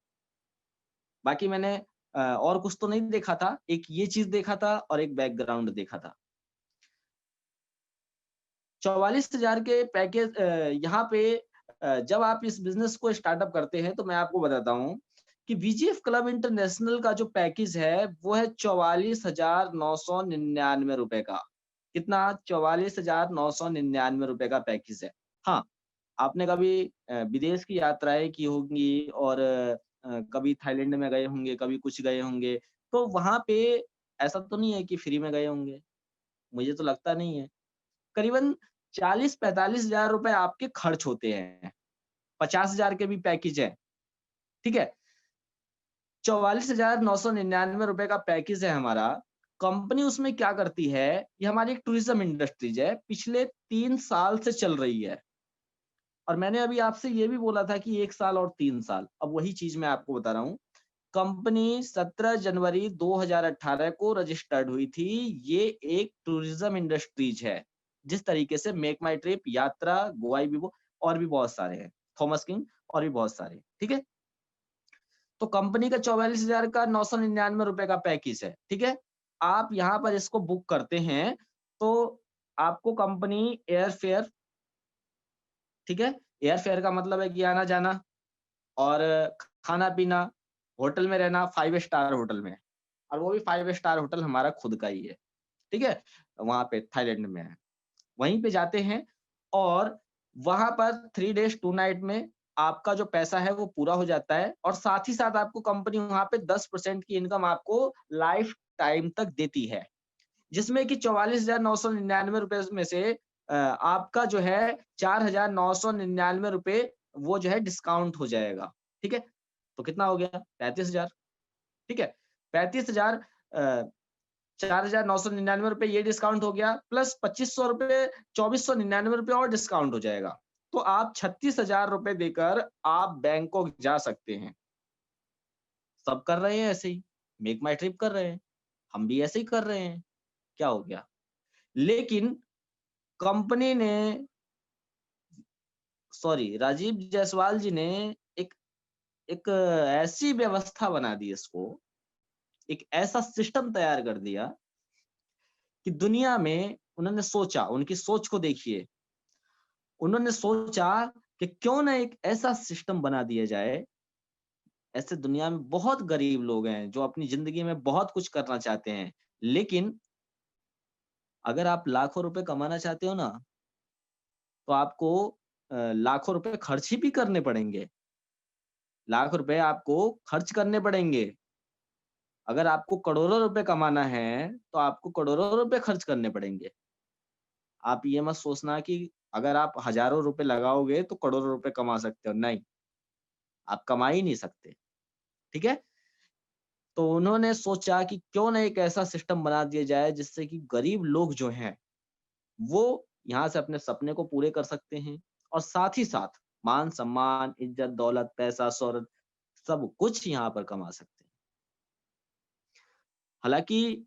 बाकी मैंने और कुछ तो नहीं देखा था, एक ये चीज़ देखा था और एक बैकग्राउंड देखा था। 44,000 के पैकेज यहाँ पे जब आप इस बिज़नेस को स्टार्टअप करते हैं, तो मैं आपको बताता हूँ कि वीजीएफ क्लब इंटरनेशनल का जो पैकेज है, वो है ₹44,999 का। कितना? ₹44,999 का पैकेज है। हाँ, आपने कभी विदेश की यात्राएँ की होंगी, और कभी थाईलैंड में गए होंगे, कभी कुछ गए होंगे, तो वहाँ पे ऐसा तो नहीं है कि फ्री में गए होंगे, मुझे तो लगता नहीं है। करीबन 40-45 हज़ार रुपए आपके खर्च होते हैं। 50,000 के भी पैकेज हैं, ठीक है? 44,999 रुपए का पैकेज है हमारा। कंपनी उसमें क्या करती है, ये हमारी एक टूरिज़्म इंडस्ट्रीज़ है, पिछले 3 साल से चल रही है। और मैंने अभी आपसे ये भी बोला था कि 1 साल और 3 साल, अब वही चीज़ मैं आपको बता रहा हूँ। कंपनी 17 जनवरी 2018 को रजिस्टर्ड हुई थी। ये एक टूरिज़्म इंडस्ट्रीज़ है। जिस तरीके से मेक माई ट्रिप, यात्रा, गोआ विवो और भी बहुत सारे हैं, थॉमस किंग और भी बहुत सारे, ठीक है? तो कंपनी का 44,000 का ₹999 का पैकेज है, ठीक है? आप यहाँ पर इसको बुक करते हैं, तो आपको कंपनी एयर फेयर, ठीक है? एयर फेयर का मतलब है कि आना-जाना और खाना-पीना, होटल में रहना, 5 स्टार होटल में, और वो भी 5 स्टार होटल हमारा खुद का ही है, ठीक है? वहाँ पे थाईलैंड में है। वहीं पे जाते हैं और वहाँ पर 3 डेज़ 2 नाइट में आपका जो पैसा है वो पूरा हो जाता है, और साथ ही साथ आपको कंपनी वहाँ पे 10% की इनकम आपको लाइफ टाइम तक देती है। जिसमें कि 44,999 रुपए में से आपका जो है 4,999 रुपए वो जो है डिस्काउंट हो जाएगा, ठीक है? तो कितना हो गया? 35,000, ठीक है? 35,000 4,999 रुपए ये डिस्काउंट हो गया, प्लस 2,500 रुपए, 2,499 रुपए और डिस्काउंट हो जाएगा। तो आप 36,000 रुपए देकर आप बैंकॉक जा सकते हैं। सब कर रहे हैं ऐसे ही, मेक माई ट्रिप कर रहे हैं, हम भी ऐसे ही कर रहे हैं, क्या हो गया? लेकिन कंपनी ने, सॉरी, राजीव जायसवाल जी ने एक एक ऐसी व्यवस्था बना दी इसको, एक ऐसा सिस्टम तैयार कर दिया कि दुनिया में उन्होंने सोचा, उनकी सोच को देखिए, उन्होंने सोचा कि क्यों ना एक ऐसा सिस्टम बना दिया जाए। ऐसे दुनिया में बहुत गरीब लोग हैं जो अपनी ज़िंदगी में बहुत कुछ करना चाहते हैं, लेकिन अगर आप लाखों रुपए कमाना चाहते हो ना, तो आपको लाखों रुपए खर्च ही भी करने पड़ेंगे। लाख रुपए आपको खर्च करने पड़ेंगे। अगर आपको करोड़ों रुपए कमाना है, तो आपको करोड़ों रुपए खर्च करने पड़ेंगे। आप ये मत सोचना कि अगर आप हज़ारों रुपए लगाओगे तो करोड़ों रुपए कमा सकते हो, नहीं, आप कमा ही नहीं सकते, ठीक है? तो उन्होंने सोचा कि क्यों ना एक ऐसा सिस्टम बना दिया जाए जिससे कि गरीब लोग जो हैं, वो यहाँ से अपने सपने को पूरे कर सकते हैं, और साथ ही साथ मान-सम्मान, इज़्ज़त, दौलत, पैसा, शोहरत सब कुछ यहाँ पर कमा सकते हैं। हालाँकि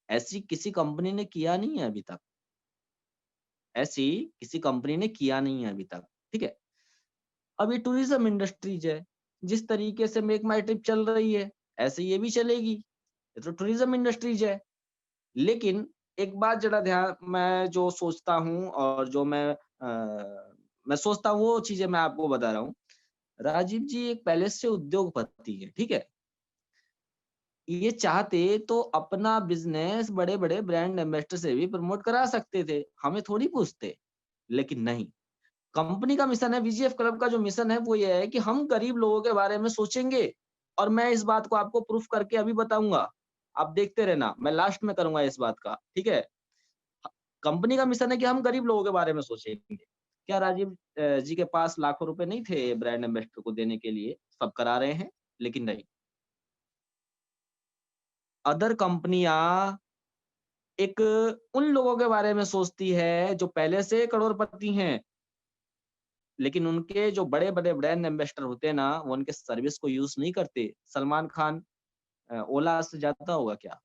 ऐसी किसी कंपनी ने किया नहीं है अभी तक। ऐसी किसी कंपनी ने किया नहीं है अभी तक, ठीक है? अब ये टूरिज़्म इंडस्ट्रीज़ है, जिस तरीके से मेक माई ट्रिप चल रही है, ऐसे ये भी चलेगी। ये तो टूरिज़्म इंडस्ट्रीज़ है। लेकिन एक बात ज़रा ध्यान, मैं जो सोचता हूँ और जो मैं सोचता हूँ वो चीज़ें मैं आपको बता रहा हूँ। राजीव जी एक पहले से उद्योगपति है, ठीक है? ये चाहते तो अपना बिज़नेस बड़े-बड़े ब्रांड एम्बेसडर से भी प्रमोट करा सकते थे, हमें थोड़ी पूछते, लेकिन नहीं। कंपनी का मिशन है, वीजीएफ क्लब का जो मिशन है वो ये है कि हम गरीब लोगों के बारे में सोचेंगे, और मैं इस बात को आपको प्रूफ करके अभी बताऊँगा। आप देखते रहना, मैं लास्ट में करूँगा इस बात का, ठीक है? कंपनी का मिशन है कि हम गरीब लोगों के बारे में सोचेंगे। क्या राजीव जी के पास लाखों रुपए नहीं थे ब्रांड एम्बेसडर को देने के लिए? सब करा रहे हैं, लेकिन नहीं। अदर कंपनियाँ एक उन लोगों के बारे में सोचती है जो पहले से करोड़पति हैं, लेकिन उनके जो बड़े-बड़े ब्रांड एम्बेसडर होते हैं ना, वो उनके सर्विस को यूज़ नहीं करते। सलमान खान ओला से जाता होगा क्या?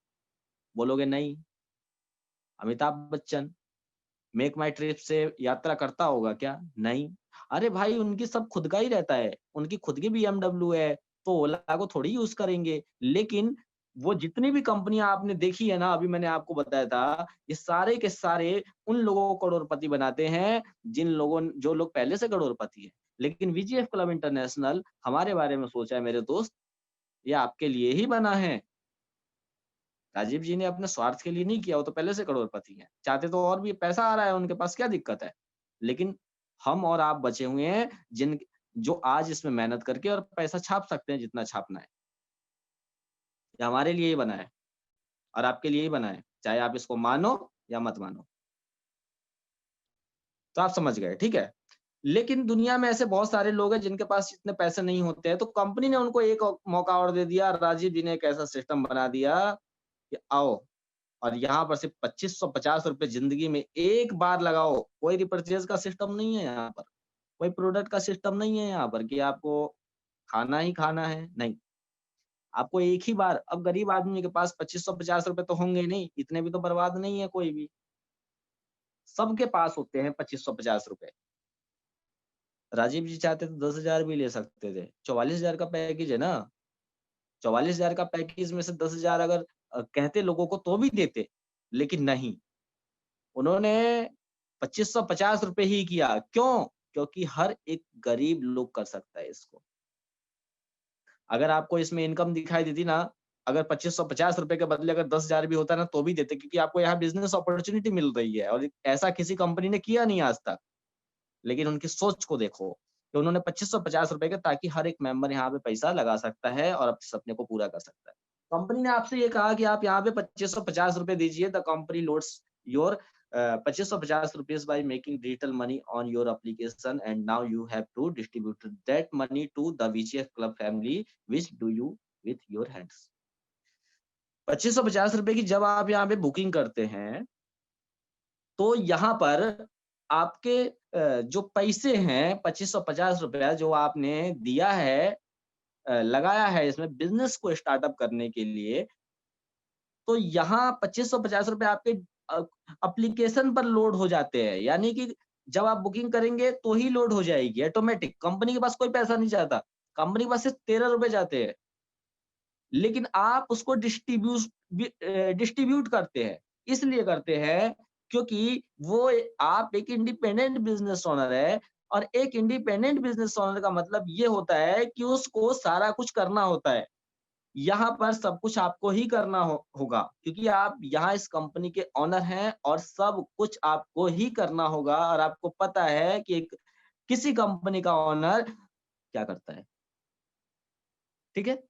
बोलोगे नहीं। अमिताभ बच्चन मेक माई ट्रिप से यात्रा करता होगा क्या? नहीं। अरे भाई, उनकी सब खुद का ही रहता है। उनकी खुद की बीएमडब्ल्यू है, तो ओला को थोड़ी यूज़ करेंगे। लेकिन वो जितनी भी कंपनियाँ आपने देखी है ना, अभी मैंने आपको बताया था, ये सारे के सारे उन लोगों को करोड़पति बनाते हैं, जो लोग पहले से करोड़पति हैं। लेकिन वीजीएफ क्लब इंटरनेशनल हमारे बारे में सोचा है मेरे दोस्त, ये आपके लिए ही बना है। राजीव जी ने अपने स्वार्थ के लिए नहीं किया, वो तो पहले से करोड़पति हैं। चाहते तो और भी पैसा आ रहा है उनके पास, क्या दिक्कत है? लेकिन हम और आप बचे हुए हैं जो आज इसमें मेहनत करके और पैसा छाप सकते हैं जितना छापना है। ये हमारे लिए ही बना है और आपके लिए ही बना है, चाहे आप इसको मानो या मत मानो। तो आप समझ गए, ठीक है? लेकिन दुनिया में ऐसे बहुत सारे लोग हैं जिनके पास इतने पैसे नहीं होते हैं, तो कंपनी ने उनको एक मौका और दे दिया। राजीव जी ने एक ऐसा सिस्टम बना दिया कि आओ, और यहाँ पर सिर्फ ₹2550 ज़िंदगी में एक बार लगाओ। कोई रिपर्चेज़ का सिस्टम नहीं है यहाँ पर, कोई प्रोडक्ट का सिस्टम नहीं है यहाँ पर कि आपको खाना ही खाना है, नहीं। आपको एक ही बार, अब गरीब आदमी के पास ₹2550 तो होंगे नहीं, इतने भी तो बर्बाद नहीं है कोई भी। सबके पास होते हैं ₹2550। राजीव जी चाहते तो 10,000 भी ले सकते थे। 44,000 का पैकेज है ना, 44,000 का पैकेज में से 10,000 अगर कहते लोगों को तो भी देते, लेकिन नहीं। उन्होंने ₹2550 ही किया। क्यों? क्योंकि हर एक गरीब लोग कर सकता है इसको। अगर आपको इसमें इनकम दिखाई देती ना, अगर 2550 रुपए के बदले अगर 10,000 भी होता ना तो भी देते, क्योंकि आपको यहाँ बिजनेस अपॉर्चुनिटी मिल रही है और ऐसा किसी कंपनी ने किया नहीं आज तक। लेकिन उनकी सोच को देखो कि उन्होंने 2550 रुपए के, ताकि हर एक मेंबर यहाँ पे पैसा लगा सकता है और अपने सपने को पूरा कर सकता है। कंपनी ने आपसे ये कहा कि आप यहाँ पे 2550 रुपए दीजिए, the company loads your 2550 rupees by making digital money on your application, and now you have to distribute that money to the VGF club family, which do you with your hands। 2550 रुपए की जब आप यहाँ पे बुकिंग करते हैं, तो यहाँ पर आपके जो पैसे हैं 2550 रुपया जो आपने दिया है, लगाया है इसमें बिज़नेस को स्टार्टअप करने के लिए, तो यहाँ 2550 रुपए आपके अ, एप्लीकेशन पर लोड हो जाते हैं। यानी कि जब आप बुकिंग करेंगे तो ही लोड हो जाएगी ऑटोमेटिक। कंपनी के पास कोई पैसा नहीं जाता। कंपनी के पास सिर्फ 13 रुपए जाते हैं। लेकिन आप उसको डिस्ट्रीब्यूट करते हैं। इसलिए करते हैं क्योंकि वो आप एक इंडिपेंडेंट बिज़नेस ओनर है, और एक इंडिपेंडेंट बिज़नेस ओनर का मतलब ये होता है कि उसको सारा कुछ करना होता है। यहाँ पर सब कुछ आपको ही करना होगा, क्योंकि आप यहाँ इस कंपनी के ओनर हैं और सब कुछ आपको ही करना होगा, और आपको पता है कि एक किसी कंपनी का ओनर क्या करता है। ठीक है?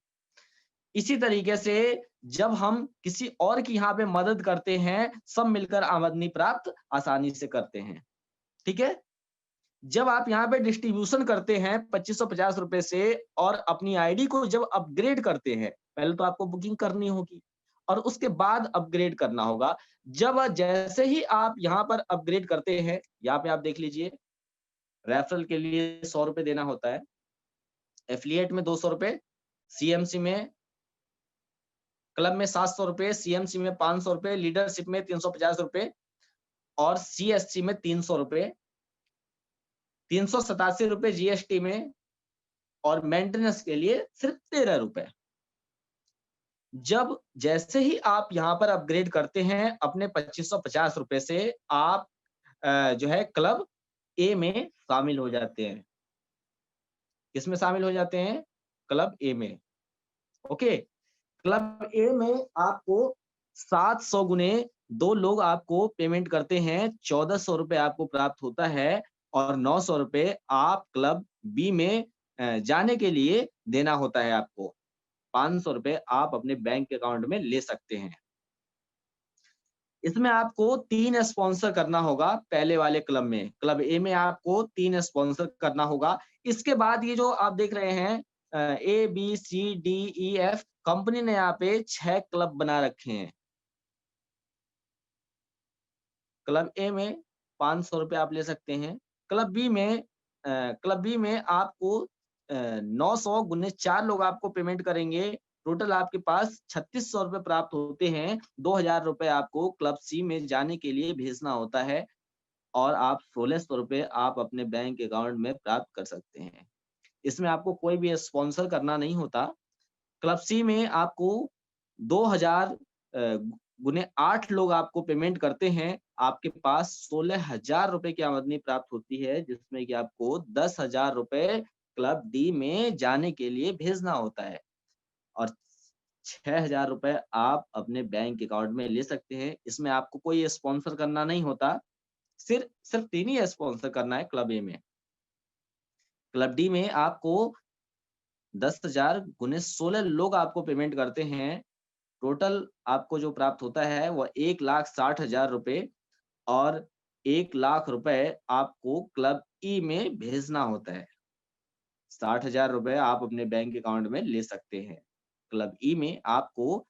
इसी तरीके से जब हम किसी और की यहाँ पे मदद करते हैं, सब मिलकर आमदनी प्राप्त आसानी से करते हैं। ठीक है? जब आप यहाँ पे डिस्ट्रीब्यूशन करते हैं 2550 रुपए से और अपनी आईडी को जब अपग्रेड करते हैं, पहले तो आपको बुकिंग करनी होगी और उसके बाद अपग्रेड करना होगा। जब जैसे ही आप यहाँ पर अपग्रेड करते हैं, यहाँ पे आप देख लीजिए, रेफरल के लिए 100 रुपए देना होता है, एफिलिएट में 200 रुपए, सीएमसी में, क्लब में 700 रुपए, सीएमसी में 500 रुपए, लीडरशिप में 350 रुपए और सीएससी में 300 रुपए, 387 रुपए जीएसटी में, और मेंटेनेंस के लिए सिर्फ 13 रुपए। जब जैसे ही आप यहाँ पर अपग्रेड करते हैं अपने 2550 रुपए से, आप जो है क्लब ए में शामिल हो जाते हैं। किसमें शामिल हो जाते हैं? क्लब ए में। ओके, क्लब ए में आपको 700 गुने 2 लोग आपको पेमेंट करते हैं, 1400 रुपए आपको प्राप्त होता है, और 900 रुपए आप क्लब बी में जाने के लिए देना होता है आपको। 500 रुपए आप अपने बैंक अकाउंट में ले सकते हैं। इसमें आपको 3 स्पॉन्सर करना होगा पहले वाले क्लब में। क्लब ए में आपको 3 स्पॉन्सर करना होगा। इसके बाद ये जो आप देख रहे हैं ए, बी, सी, डी, ई, एफ, कंपनी ने यहाँ पे 6 क्लब बना रखे हैं। क्लब ए में 500 रुपए आप ले सकते हैं। क्लब बी में आपको 900 गुने 4 लोग आपको पेमेंट करेंगे। टोटल आपके पास 3600 रुपए प्राप्त होते हैं। 2000 रुपए आपको क्लब सी में जाने के लिए भेजना होता है, और आप 1600 रुपए आप अपने बैंक अकाउंट में प्राप्त कर सकते हैं। इसमें आपको कोई भी स्पॉन्सर करना नहीं होता। क्लब सी में आपको 2000 गुने 8 लोग आपको पेमेंट करते हैं। आपके पास 16,000 रुपए की आमदनी प्राप्त होती है, जिसमें कि आपको 10,000 रुपए क्लब डी में जाने के लिए भेजना होता है, और 6,000 रुपए आप अपने बैंक अकाउंट में ले सकते हैं। इसमें आपको कोई स्पॉन्सर करना नहीं होता। सिर्फ 3 ही स्पॉन्सर करना है क्लब ए में। क्लब डी में आपको 10,000 गुने 16 लोग आपको पेमेंट करते हैं। टोटल आपको जो प्राप्त होता है वो 1,60,000 रुपए, और 1,00,000 रुपए आपको क्लब ई में भेजना होता है। 60,000 रुपए आप अपने बैंक अकाउंट में ले सकते हैं। क्लब ई में आपको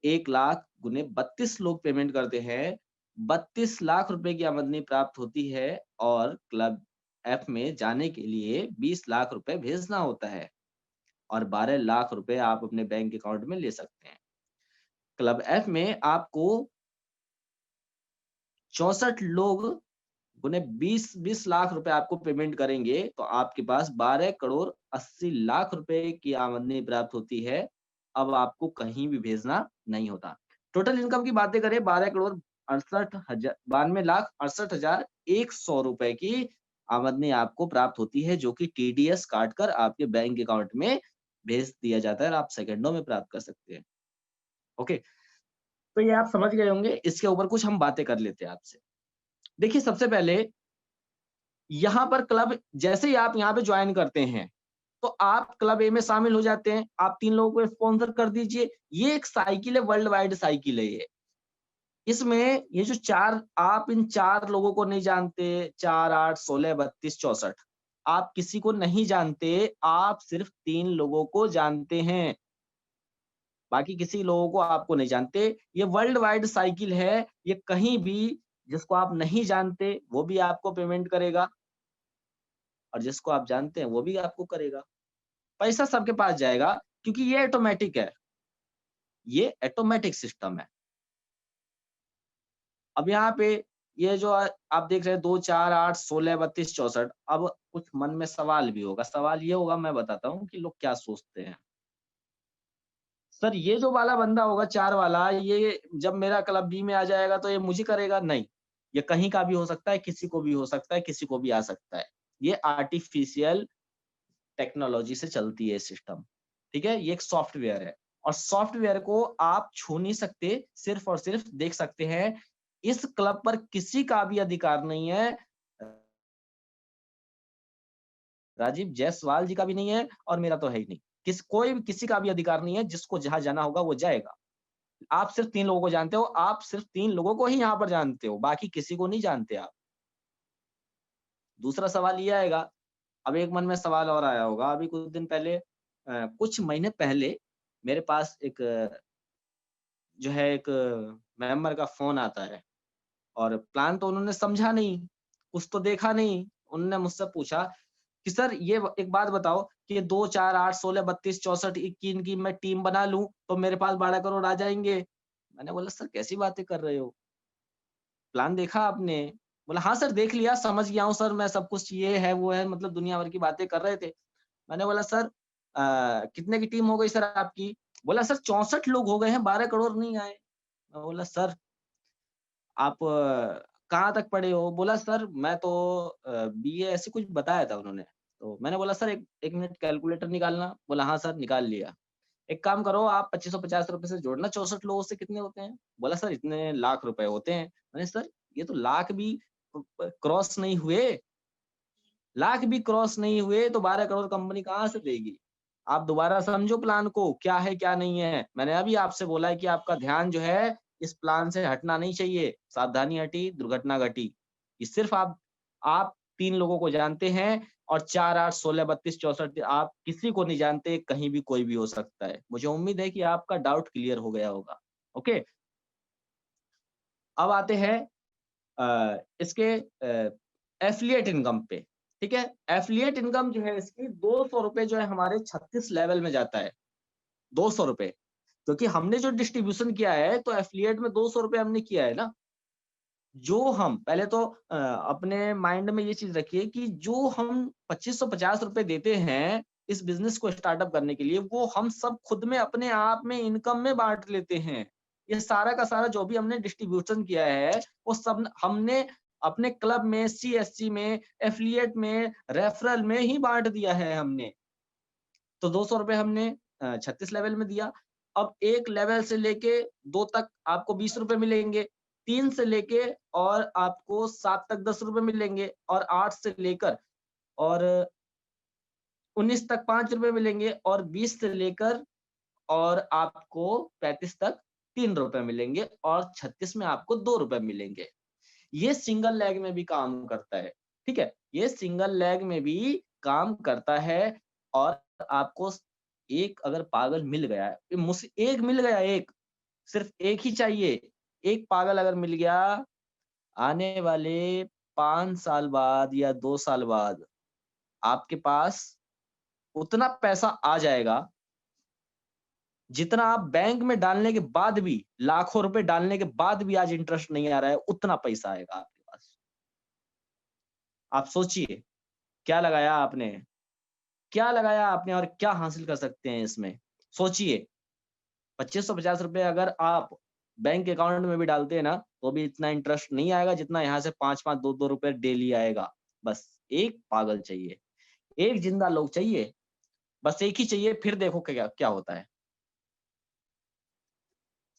1,00,000 गुने 32 लोग पेमेंट करते हैं। 32 लाख रुपए की आमदनी प्राप्त होती है, और क्लब एफ में जाने के लिए 20 लाख रुपए भेजना होता है, और 12 लाख रुपए आप अपने बैंक अकाउंट में ले सकते हैं। क्लब एफ में आपको 64 लोग गुने 20 लाख रुपए आपको पेमेंट करेंगे, तो आपके पास 12 करोड़ 80 लाख रुपए की आमदनी प्राप्त होती है। अब आपको कहीं भी भेजना नहीं होता। टोटल इनकम की बातें करें, 12 करोड़ 68 92 लाख 68,100 रुपए की आमदनी आपको प्राप्त होती है, जो कि टीडीएस काट कर आपके बैंक अकाउंट में भेज दिया जाता है और आप सेकंडों में प्राप्त कर सकते हैं। ओके, तो ये आप समझ गए होंगे। इसके ऊपर कुछ हम बातें कर लेते हैं आपसे। देखिए, सबसे पहले यहाँ पर क्लब जैसे ही आप यहाँ पे ज्वाइन करते हैं, तो आप क्लब ए में शामिल हो जाते हैं। आप 3 लोगों को स्पॉन्सर कर दीजिए। ये एक साइकिल है, वर्ल्ड वाइड साइकिल है ये। इसमें ये जो 4 आप इन 4 लोगों को नहीं जानते, 4, 8, 16, 32, 64 आप किसी को नहीं जानते, आप सिर्फ 3 लोगों को जानते हैं। बाकी किसी लोगों को आपको नहीं जानते। ये वर्ल्ड वाइड साइकिल है, ये कहीं भी जिसको आप नहीं जानते, वो भी आपको पेमेंट करेगा और जिसको आप जानते हैं, वो भी आपको करेगा। पैसा सबके पास जाएगा क्योंकि ये ऑटोमैटिक है, ये ऑटोमैटिक सिस्टम है। अब यहाँ पे ये जो आप देख रहे हैं 2, 4, 8, 16, 32, 64 अब कुछ मन में सवाल भी होगा। सवाल ये होगा, मैं बताता हूँ कि लोग क्या सोचते हैं। सर ये जो वाला बंदा होगा 4 वाला, ये जब मेरा क्लब बी में आ जाएगा तो ये मुझे करेगा? नहीं, ये कहीं का भी हो सकता है, किसी को भी हो सकता है, किसी को भी आ सकता है। ये आर्टिफिशियल टेक्नोलॉजी से चलती है सिस्टम, ठीक है? ये एक सॉफ्टवेयर है और सॉफ्टवेयर को आप छू नहीं सकते, सिर्फ और सिर्फ देख सकते हैं। इस क्लब पर किसी का भी अधिकार नहीं है। राजीव जायसवाल जी का भी नहीं है और मेरा तो है ही नहीं। कोई भी किसी का भी अधिकार नहीं है, जिसको जहाँ जाना होगा वो जाएगा। आप सिर्फ 3 लोगों को जानते हो, आप सिर्फ 3 लोगों को ही यहाँ पर जानते हो, बाकी किसी को नहीं जानते आप। दूसरा सवाल ये आएगा, अब एक मन में सवाल और आया होगा, अभी कुछ दिन पहले कुछ महीने पहले मेरे पास एक जो है एक मेंबर का फ़ोन आता है और प्लान तो उन्होंने समझा नहीं, कुछ तो देखा नहीं। उन्होंने मुझसे पूछा कि सर ये एक बात बताओ कि 2, 4, 8, 16, 32, 64 की इनकी मैं टीम बना लूँ, तो मेरे पास 12 करोड़ आ जाएँगे। मैंने बोला सर कैसी बातें कर रहे हो? प्लान देखा आपने? बोला हाँ सर देख लिया, समझ गया हूँ सर मैं सब कुछ ये है, वो है मतलब दुनिया भर की बातें कर रहे थे। मैंने बोला सर कितने की टीम हो गई सर आपकी? बोला सर 64 लोग हो गए हैं, 12 करोड़ नहीं आए। मैं बोला सर आप कहाँ तक पढ़े हो? बोला सर मैं तो बीए ऐसे कुछ बताया था उन्होंने। तो मैंने बोला सर 1 मिनट कैलकुलेटर निकालना। बोला हाँ सर निकाल लिया। एक काम करो आप ₹2550 से जोड़ना 64 लोगों से कितने होते हैं? बोला सर इतने लाख रुपए होते हैं। मैंने सर ये तो लाख भी क्रॉस नहीं हुए, लाख भी क्रॉस नहीं हुए तो 12 करोड़ कंपनी कहाँ से देगी? आप दोबारा समझो प्लान को, क्या है क्या नहीं है। मैंने अभी आपसे बोला है कि आपका ध्यान जो है इस प्लान से हटना नहीं चाहिए। सावधानी हटी, दुर्घटना घटी। ये सिर्फ आप 3 लोगों को जानते हैं और 4, 8, 16, 32, 64 आप किसी को नहीं जानते, कहीं भी कोई भी हो सकता है। मुझे उम्मीद है कि आपका डाउट क्लियर हो गया होगा। ओके, अब आते हैं इसके एफ़िलिएट इनकम पे, ठीक है? एफ़िलिएट इनकम जो है इसकी ₹200 जो है हमारे 36 लेवल में जाता है, ₹200 क्योंकि हमने जो डिस्ट्रीब्यूशन किया है तो एफ़िलिएट में ₹200 हमने किया है ना। जो हम पहले तो अपने माइंड में ये चीज़ रखिए कि जो हम ₹2550 देते हैं इस बिज़नेस को स्टार्टअप करने के लिए, वो हम सब खुद में अपने आप में इनकम में बाँट लेते हैं। ये सारा का सारा जो भी हमने डिस्ट्रीब्यूशन किया है, वो सब हमने अपने क्लब में, सीएससी में, एफ़िलिएट में, रेफरल में ही बाँट दिया है हमने। तो ₹200 हमने 36 लेवल में दिया। अब 1 लेवल से लेके 2 तक आपको ₹20 मिलेंगे, 3 से लेके और आपको 7 तक ₹10 मिलेंगे और 8 से लेकर और 19 तक ₹5 मिलेंगे और 20 से लेकर और आपको 35 तक ₹3 मिलेंगे और 36 में आपको ₹2 मिलेंगे। ये सिंगल लेग में भी काम करता है, ठीक है? ये सिंगल लेग में भी काम करता है और आपको एक अगर पागल मिल गया है, एक मिल गया एक, सिर्फ एक ही चाहिए। एक पागल अगर मिल गया, आने वाले 5 साल बाद या 2 साल बाद आपके पास उतना पैसा आ जाएगा, जितना आप बैंक में डालने के बाद भी, लाखों रुपए डालने के बाद भी आज इंटरेस्ट नहीं आ रहा है, उतना पैसा आएगा आपके पास। आप सोचिए, क्या लगाया आपने? क्या लगाया आपने और क्या हासिल कर सकते हैं इसमें? सोचिए, ₹2550 अगर आप बैंक अकाउंट में भी डालते हैं ना, तो भी इतना इंटरेस्ट नहीं आएगा जितना यहाँ से 5-5, ₹2-2 डेली आएगा। बस एक पागल चाहिए, एक जिंदा लोग चाहिए, बस एक ही चाहिए, फिर देखो क्या क्या होता है।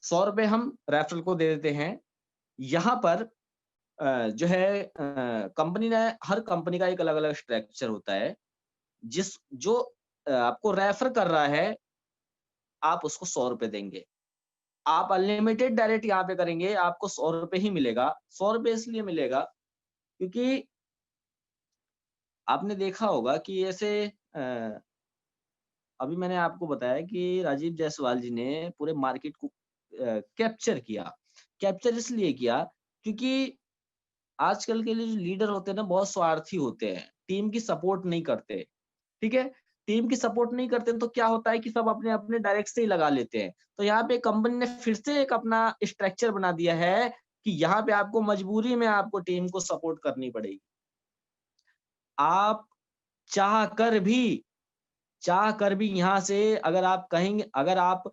100 रुपए हम रेफरल को दे देते हैं। यहाँ पर जो है कंपनी ने, हर कंपनी का एक अलग-अलग स्ट्रक्चर होता है। जिस जो आपको रेफर कर रहा है, आप उसको 100 रुपए देंगे। आप अनलिमिटेड डायरेक्ट यहाँ पे करेंगे, आपको 100 रुपए ही मिलेगा। 100 रुपए इसलिए मिलेगा क्योंकि आपने देखा होगा कि ऐसे अ, अभी मैंने आपको बताया कि राजीव जायसवाल जी ने पूरे मार्केट को कैप्चर किया। कैप्चर इसलिए किया क्योंकि आजकल के लिए जो लीडर होते हैं ना, बहुत स्वार्थी होते हैं, टीम की सपोर्ट नहीं करते, ठीक है? टीम की सपोर्ट नहीं करते तो क्या होता है कि सब अपने-अपने डायरेक्ट से ही लगा लेते हैं। तो यहाँ पे कंपनी ने फिर से एक अपना स्ट्रक्चर बना दिया है कि यहाँ पे आपको मजबूरी में आपको टीम को सपोर्ट करनी पड़ेगी। आप चाह कर भी चाह कर भी यहाँ से अगर आप कहेंगे, अगर आप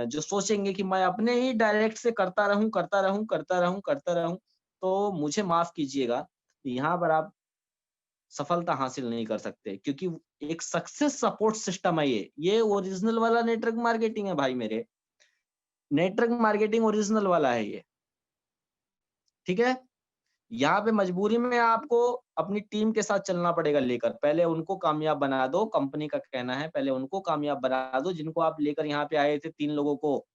जो सोचेंगे कि मैं अपने ही डायरेक्ट से करता रहूँ, करता रहूँ, करता रहूँ, करता रहूँ, तो मुझे माफ़ कीजिएगा, यहाँ पर आप सफलता हासिल नहीं कर सकते क्योंकि एक सक्सेस सपोर्ट सिस्टम है ये। ये ओरिजिनल वाला नेटवर्क मार्केटिंग है भाई मेरे। नेटवर्क मार्केटिंग ओरिजिनल वाला है ये, ठीक है? यहाँ पे मजबूरी में आपको अपनी टीम के साथ चलना पड़ेगा लेकर। पहले उनको कामयाब बना दो, कंपनी का कहना है पहले उनको कामयाब बना दो जिनको आप लेकर यहाँ पे आए थे 3 लोगों को।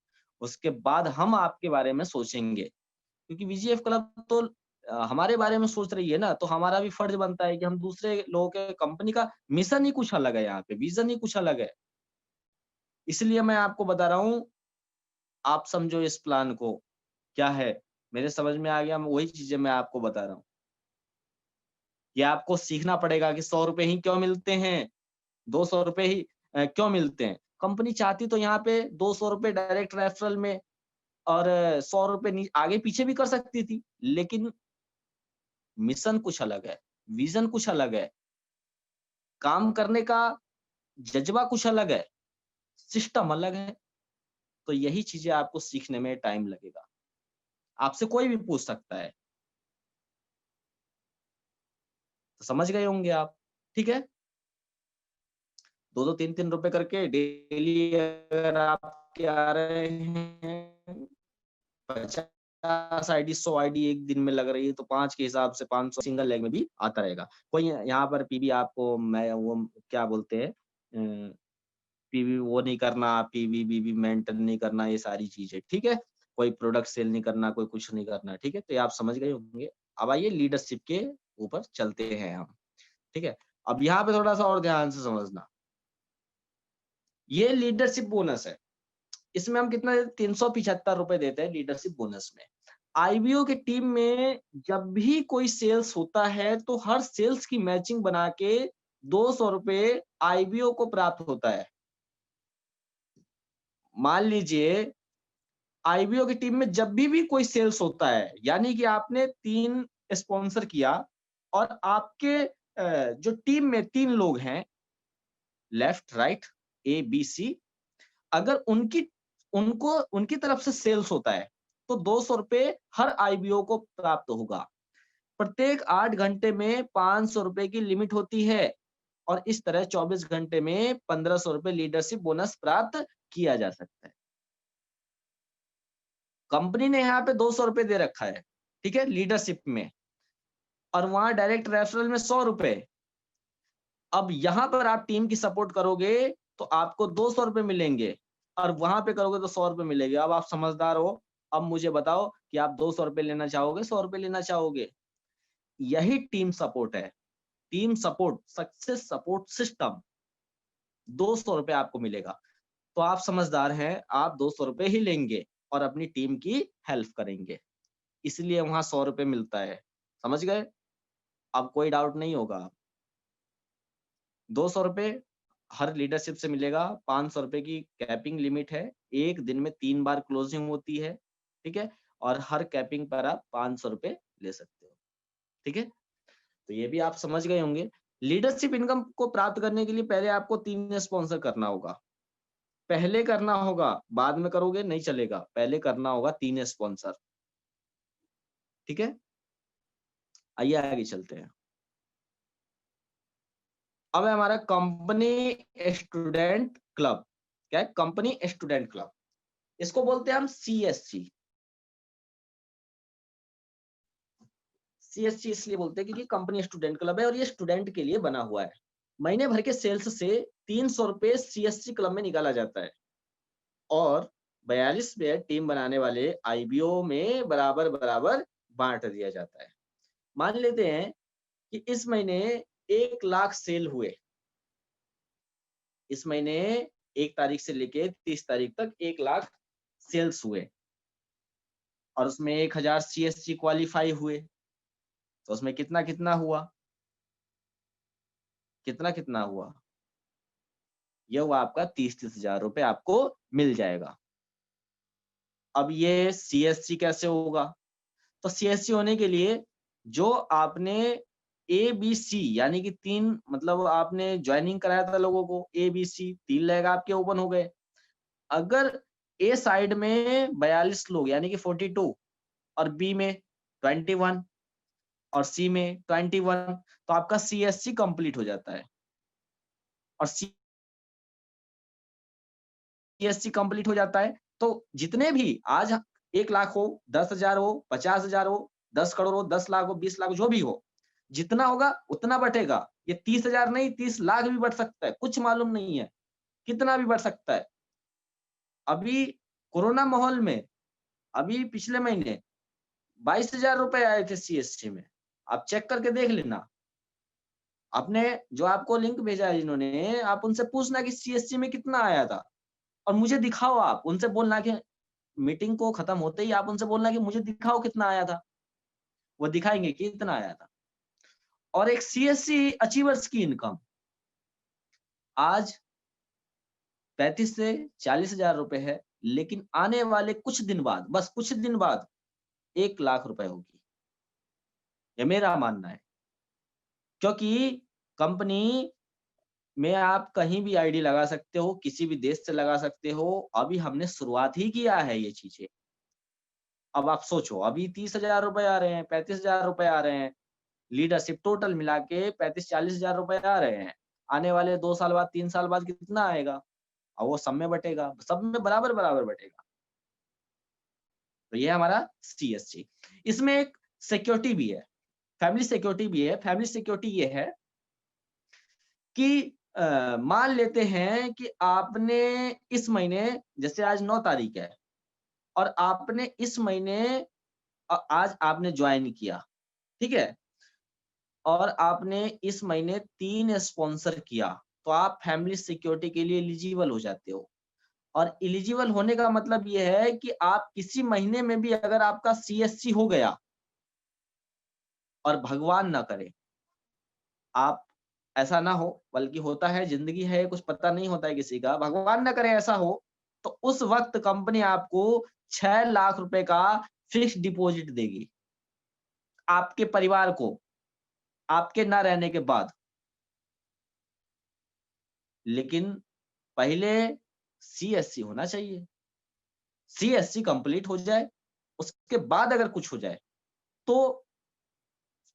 उसके बाद हम आपके बारे में सोचेंगे। क्योंकि वीजीएफ क्लब तो हमारे बारे में सोच रही है ना, तो हमारा भी फर्ज बनता है कि हम दूसरे लोगों के कंपनी का मिशन ही कुछ अलग है यहाँ पे, विज़न ही कुछ अलग है। इसलिए मैं आपको बता रहा हूँ, आप समझो इस प्लान को, क्या है? मेरे समझ में आ गया, मैं वही चीज़ें मैं आपको बता रहा हूँ। ये आपको सीखना पड़ेगा कि ₹100 ही क्यों मिलते हैं, ₹200 ही क्यों मिलते हैं। कंपनी चाहती तो यहाँ पे ₹200 डायरेक्ट रेफरल में और ₹100 नी आगे पीछे भी कर सकती थी, लेकिन मिशन कुछ अलग है, विज़न कुछ अलग है, काम करने का जज़्बा कुछ अलग है, सिस्टम अलग है। तो यही चीज़ें आपको सीखने में टाइम लगेगा। आपसे कोई भी पूछ सकता है, तो समझ गए होंगे आप, ठीक है? 2-2 3-3 रुपए करके डेली अगर आपके आ रहे हैं, 50 आईडी 100 आईडी एक दिन में लग रही है, तो 5 के हिसाब से 500 सिंगल लेग में भी आता रहेगा। कोई यहाँ पर पीवी आपको मैं वो क्या बोलते हैं पीवी वो नहीं करना, पीवी-वीवी मेंटेन नहीं करना, ये सारी चीज़ें, ठीक है? कोई प्रोडक्ट सेल नहीं करना, कोई कुछ नहीं करना, ठीक है? तो ये आप समझ गए होंगे। अब आइए लीडरशिप के ऊपर चलते हैं हम, ठीक है? अब यहाँ पे थोड़ा-सा और ध्यान से समझना। ये लीडरशिप बोनस है। इसमें हम कितना देते ₹375 देते हैं लीडरशिप बोनस में। आईबीओ की टीम में जब भी कोई सेल्स होता है, तो हर सेल्स की मैचिंग बना के ₹200 आईबीओ को प्राप्त होता है। मान लीजिए आईबीओ की टीम में जब भी कोई सेल्स होता है, यानी कि आपने 3 स्पॉन्सर किया और आपके जो टीम में 3 लोग हैं, लेफ्ट, राइट, ए, बी, सी, अगर उनको उनकी तरफ से सेल्स होता है, तो ₹200 हर आईबीओ को प्राप्त होगा। प्रत्येक 8 घंटे में ₹500 की लिमिट होती है और इस तरह 24 घंटे में ₹1500 लीडरशिप बोनस प्राप्त किया जा सकता है। कंपनी ने यहाँ पे ₹200 दे रखा है, ठीक है? लीडरशिप में और वहाँ डायरेक्ट रेफरल में ₹100। अब यहाँ पर आप टीम की सपोर्ट करोगे, तो आपको ₹200 मिलेंगे और वहाँ पे करोगे तो ₹100 मिलेंगे। अब आप समझदार हो, अब मुझे बताओ कि आप ₹200 लेना चाहोगे, ₹100 लेना चाहोगे? यही टीम सपोर्ट है। Team support, success support system, ₹200 आपको मिलेगा। तो आप समझदार हैं, आप ₹200 ही लेंगे और अपनी टीम की हेल्प करेंगे। इसलिए वहाँ ₹100 मिलता है। समझ गए? अब कोई डाउट नहीं होगा। ₹200 हर लीडरशिप से मिलेगा, ₹500 की कैपिंग लिमिट है, 1 दिन में 3 बार क्लोजिंग होती है, ठीक है? और हर कैपिंग पर आप ₹500 ले सकते हो, ठीक है? तो ये भी आप समझ गए होंगे। लीडरशिप इनकम को प्राप्त करने के लिए पहले आपको 3 स्पॉन्सर करना होगा। पहले करना होगा, बाद में करोगे नहीं चलेगा, पहले करना होगा 3 स्पॉन्सर, ठीक है? आइए आगे चलते हैं। अब है हमारा कंपनी स्टूडेंट क्लब। क्या है? Company student club. इसको बोलते हैं हम CSC। CSC इसलिए बोलते हैं क्योंकि कंपनी स्टूडेंट क्लब है और ये स्टूडेंट के लिए बना हुआ है। महीने भर के सेल्स से 300 रुपए CSC क्लब में निकाला जाता है और 42 में टीम बनाने वाले IBO में बराबर बराबर बांट दिया जाता है। मान लेते हैं कि इस महीने 1 लाख सेल हुए। इस महीने 1 तारीख से लेके 30 तारीख तक 1 लाख सेल्स हुए और उसमें 1000 CSC क्वालिफाई हुए। तो उसमें कितना कितना हुआ? कितना कितना हुआ? ये हुआ आपका 30-30 हजार रुपए आपको मिल जाएगा। अब ये CSC कैसे होगा? तो CSC होने के लिए जो आपने ABC यानी कि 3 मतलब आपने ज्वाइनिंग कराया था लोगों को, ABC 3 लेग आपके ओपन हो गए। अगर ए साइड में 42 लोग यानी कि 42 और बी में 21 और सी में 21 तो आपका CSC कंप्लीट हो जाता है। और CSC कंप्लीट हो जाता है तो जितने भी आज 1 लाख हो, 10,000 हो, 50,000 हो, 10 करोड़ हो, 10 लाख हो, 20 लाख जो भी हो, जितना होगा उतना बटेगा। ये 30,000 नहीं 30 लाख भी बढ़ सकता है, कुछ मालूम नहीं है, कितना भी बढ़ सकता है। अभी कोरोना माहौल में अभी पिछले महीने 22,000 रुपए आए थे CSC में। आप चेक करके देख लेना। आपने जो आपको लिंक भेजा है जिन्होंने, आप उनसे पूछना कि CSC में कितना आया था और मुझे दिखाओ। आप उनसे बोलना कि मीटिंग को खत्म होते ही आप उनसे बोलना कि मुझे दिखाओ कितना आया था। वो दिखाएंगे कि इतना आया था। और एक CSC अचीवर्स की इनकम आज 35 से 40,000 रुपए है, लेकिन आने वाले कुछ दिन बाद, बस कुछ दिन बाद 1 लाख रुपए होगी। ये मेरा मानना है, क्योंकि कंपनी में आप कहीं भी आईडी लगा सकते हो, किसी भी देश से लगा सकते हो। अभी हमने शुरुआत ही किया है ये चीजें। अब आप सोचो, अभी 30,000 रुपए आ रहे हैं, 35,000 रुपए आ रहे हैं, लीडरशिप टोटल मिला के 35-40,000 रुपए आ रहे हैं। आने वाले 2 साल बाद 3 साल बाद कितना आएगा? और वो सब में बटेगा, सब में बराबर बराबर बटेगा। तो ये हमारा CSC। इसमें एक सिक्योरिटी भी है, फैमिली सिक्योरिटी भी है। फैमिली सिक्योरिटी ये है कि मान लेते हैं कि आपने इस महीने, जैसे आज 9 तारीख है और आपने इस महीने आज आपने ज्वाइन किया, ठीक है? और आपने इस महीने 3 स्पॉन्सर किया, तो आप फैमिली सिक्योरिटी के लिए एलिजिबल हो जाते हो। और एलिजिबल होने का मतलब ये है कि आप किसी महीने में भी अगर आपका CSC हो गया और भगवान ना करे आप, ऐसा ना हो, बल्कि होता है, जिंदगी है, कुछ पता नहीं होता है किसी का, भगवान ना करे ऐसा हो, तो उस वक्त कंपनी आपको 6 लाख रुपए का फिक्स्ड डिपॉजिट देगी आपके परिवार को, आपके ना रहने के बाद। लेकिन पहले CSC होना चाहिए। CSC कंप्लीट हो जाए, उसके बाद अगर कुछ हो जाए तो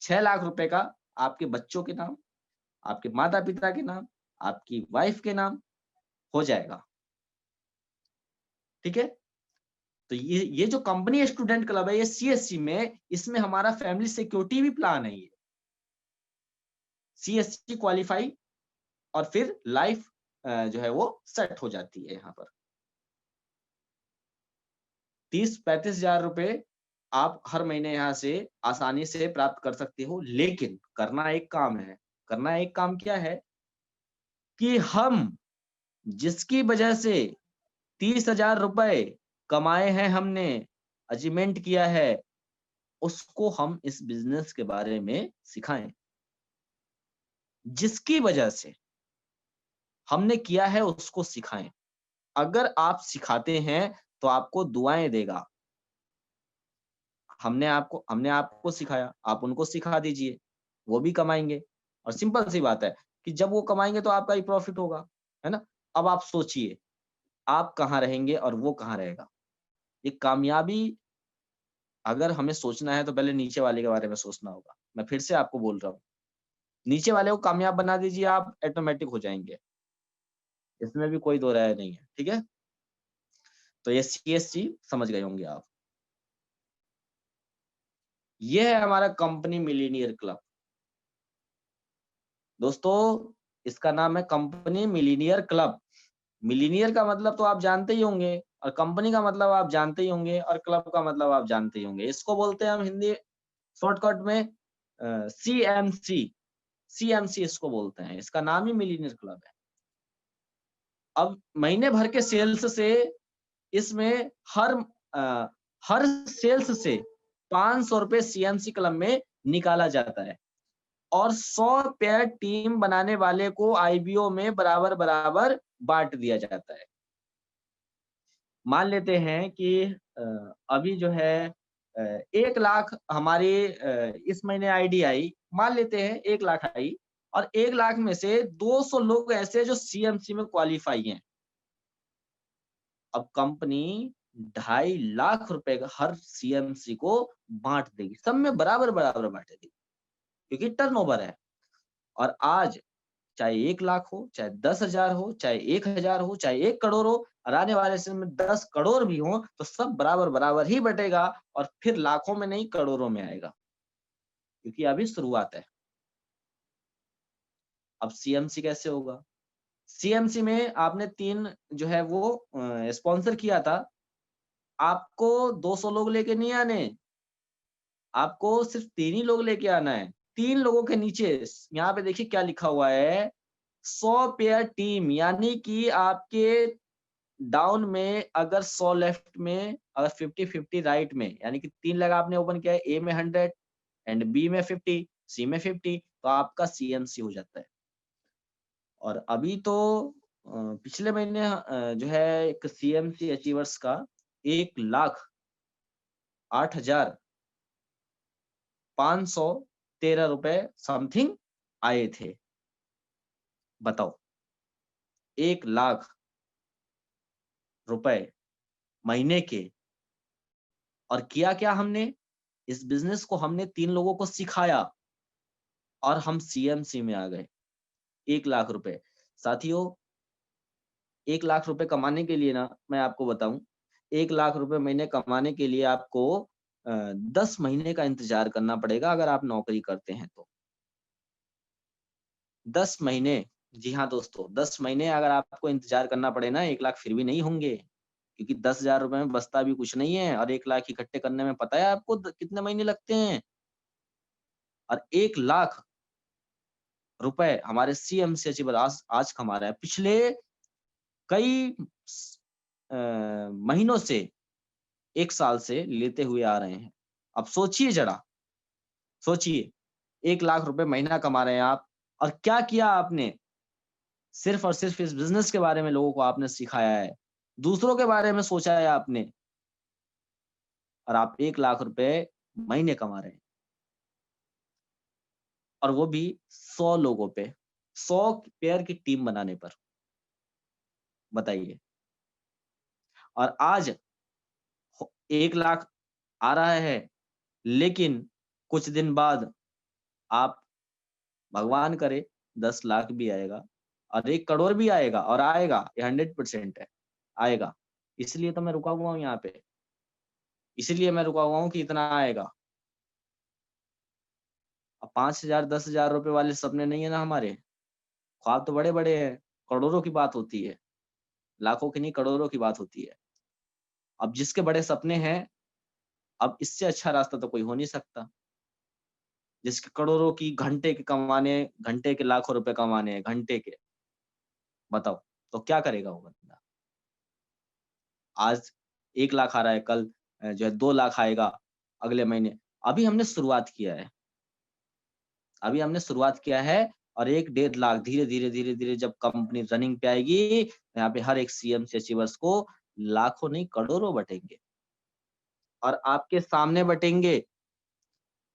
6 लाख रुपए का आपके बच्चों के नाम, आपके माता पिता के नाम, आपकी वाइफ के नाम हो जाएगा। ठीक है? तो ये जो कंपनी स्टूडेंट क्लब है, ये CSC में, इसमें हमारा फैमिली सिक्योरिटी भी प्लान है। ये CSC क्वालिफाई और फिर लाइफ जो है वो सेट हो जाती है। यहाँ पर 30-35 हजार रुपए आप हर महीने यहाँ से आसानी से प्राप्त कर सकते हो। लेकिन करना एक काम है। करना एक काम क्या है कि हम जिसकी वजह से 30,000 रुपए कमाए हैं, हमने अचीवमेंट किया है, उसको हम इस बिजनेस के बारे में सिखाएं। जिसकी वजह से हमने किया है उसको सिखाएं। अगर आप सिखाते हैं तो आपको दुआएं देगा। हमने आपको सिखाया, आप उनको सिखा दीजिए, वो भी कमाएंगे। और सिंपल सी बात है कि जब वो कमाएंगे तो आपका ही प्रॉफिट होगा, है ना? अब आप सोचिए, आप कहाँ रहेंगे और वो कहाँ रहेगा। ये कामयाबी अगर हमें सोचना है तो पहले नीचे वाले के बारे में सोचना होगा। मैं फिर से आपको बोल रहा हूँ, नीचे वाले को कामयाब बना दीजिए, आप ऑटोमेटिक हो जाएंगे, इसमें भी कोई दो राय नहीं है। ठीक है, तो ये CSC समझ गए होंगे आप। ये है हमारा कंपनी मिलीनियर क्लब। दोस्तों इसका नाम है कंपनी मिलीनियर क्लब। मिलीनियर का मतलब तो आप जानते ही होंगे, और कंपनी का मतलब आप जानते ही होंगे, और क्लब का मतलब आप जानते ही होंगे। इसको बोलते हैं हम हिंदी शॉर्टकट में CMC। CMC इसको बोलते हैं, इसका नाम ही मिलीनियर क्लब है। अब महीने भर के सेल्स से इसमें अ, हर सेल्स से 500 रुपए CMC क्लब में निकाला जाता है, और 100 पेयर टीम बनाने वाले को IBO में बराबर बराबर बांट दिया जाता है। मान लेते हैं कि अभी जो है 1 लाख हमारी इस महीने आईडी आई, मान लेते हैं 1 लाख आई, और 1 लाख में से 200 लोग ऐसे जो CMC में क्वालिफाई हैं। अब कंपनी 2.5 लाख रुपए का हर CMC को बांट देगी, सब में बराबर बराबर बांटेगी, क्योंकि टर्नओवर है। और आज चाहे 1 लाख हो, चाहे 10,000 हो, चाहे 1,000 हो, चाहे 1 करोड़ हो, और आने वाले समय में 10 करोड़ भी हो, तो सब बराबर बराबर ही बटेगा, और फिर लाखों में नहीं करोड़ों में आएगा, क्योंकि अभी शुरुआत है। अब CMC कैसे होगा? CMC में आपने 3 जो है वो स्पॉन्सर किया था, आपको 200 लोग लेके नहीं आने, आपको सिर्फ 3 ही लोग लेके आना है। 3 लोगों के नीचे यहाँ पे देखिए क्या लिखा हुआ है, 100 पेयर टीम, यानी कि आपके डाउन में अगर 100 लेफ्ट में, अगर 50-50 राइट में, यानी कि 3 लगा आपने ओपन किया है, ए में 100 एंड बी में 50, सी में 50, तो आपका CMC हो जाता है। और अभी तो पिछले महीने जो है एक CMC अचीवर्स का 1,08,513 रुपए समथिंग आए थे। बताओ, 1 लाख रुपए महीने के। और किया क्या हमने? इस बिजनेस को हमने 3 लोगों को सिखाया, और हम CMC में आ गए। 1 लाख रुपए। साथियों, 1 लाख रुपए कमाने के लिए ना, मैं आपको बताऊं, 1 लाख रुपए महीने कमाने के लिए आपको 10 महीने का इंतजार करना पड़ेगा, अगर आप नौकरी करते हैं तो। 10 महीने, जी हाँ दोस्तों, 10 महीने अगर आपको इंतजार करना पड़े ना, 1 लाख फिर भी नहीं होंगे, क्योंकि 10,000 रुपए में बचता भी कुछ नहीं है, और 1 लाख इकट्ठे करने में पता है आपको कितने महीने लगते हैं? और 1 लाख रुपए हमारे CMC अचीवर आज कमा रहे हैं, पिछले कई महीनों से, 1 साल से लेते हुए आ रहे हैं। अब सोचिए जरा, सोचिए, 1 लाख रुपए महीना कमा रहे हैं आप, और क्या किया आपने? सिर्फ और सिर्फ इस बिजनेस के बारे में लोगों को आपने सिखाया है, दूसरों के बारे में सोचा है आपने, और आप 1 लाख रुपए महीने कमा रहे हैं, और वो भी 100 लोगों पे, 100 पेयर की टीम बनाने पर। बताइए। और आज 1 लाख आ रहा है, लेकिन कुछ दिन बाद आप, भगवान करे, 10 लाख भी आएगा, और 1 करोड़ भी आएगा, और आएगा, ये 100% है, आएगा। इसलिए तो मैं रुका हुआ हूँ यहाँ पे, इसीलिए मैं रुका हुआ हूँ कि इतना आएगा। अब 5,000 10,000 रुपए वाले सपने नहीं है ना हमारे, ख्वाब तो बड़े बड़े हैं, करोड़ों की बात होती है, लाखों की नहीं, करोड़ों की बात होती है। अब जिसके बड़े सपने हैं, अब इससे अच्छा रास्ता तो कोई हो नहीं सकता। जिसके करोड़ों की, घंटे के कमाने, घंटे के लाखों रुपए कमाने हैं, घंटे के, बताओ, तो क्या करेगा वो बंदा? आज 1 लाख आ रहा है, कल जो है 2 लाख आएगा अगले महीने। अभी हमने शुरुआत किया है, अभी हमने शुरुआत किया है, और 1 डेढ़ लाख धीरे-धीरे जब कंपनी रनिंग पे आएगी, यहाँ पे हर एक CMC अचीवर्स को लाखों नहीं करोड़ों बटेंगे, और आपके सामने बटेंगे,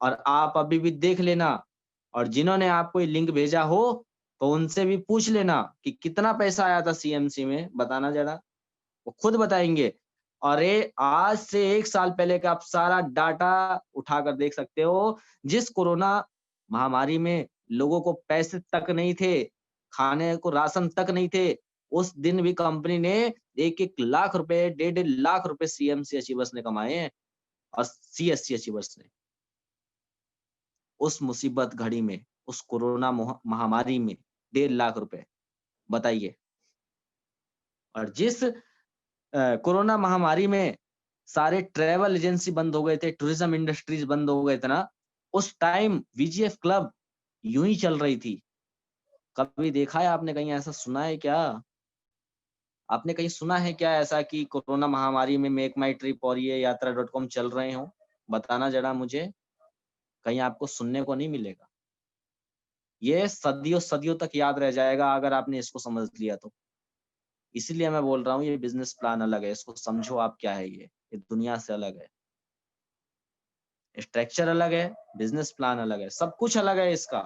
और आप अभी भी देख लेना, और जिन्होंने आपको ये लिंक भेजा हो, तो उनसे भी पूछ लेना कि कितना पैसा आया था CMC में, बताना जरा, वो खुद बताएँगे। और ये आज से 1 साल पहले का आप सारा डाटा उठाकर देख सकते हो, जिस कोरोना महामारी में लोगों को पैसे तक नहीं थे, खाने को राशन तक नहीं थे। उस दिन भी कंपनी ने 1-1 लाख रुपए, 1.5 लाख रुपए सीएमसी अचीवर्स ने कमाए हैं और सीएससी अचीवर्स ने। उस मुसीबत घड़ी में, उस कोरोना महामारी में 1.5 लाख रुपए, बताइए। और जिस कोरोना महामारी में सारे ट्रैवल एजेंसी बंद हो गए थे, टूरिज्म इंडस्ट्रीज बंद हो गए थे ना, उस टाइम वीजीएफ क्लब यूं ही चल रही थी। कभी देखा है आपने, कहीं ऐसा सुना है क्या? आपने कहीं सुना है क्या ऐसा कि कोरोना महामारी में मेक माई ट्रिप और ये यात्रा.com चल रहे हो? बताना जरा मुझे, कहीं आपको सुनने को नहीं मिलेगा। ये सदियों सदियों तक याद रह जाएगा अगर आपने इसको समझ लिया तो। इसीलिए मैं बोल रहा हूँ ये बिजनेस प्लान अलग है, इसको समझो आप क्या है ये दुनिया से अलग है। स्ट्रक्चर अलग है, बिजनेस प्लान अलग है, सब कुछ अलग है इसका।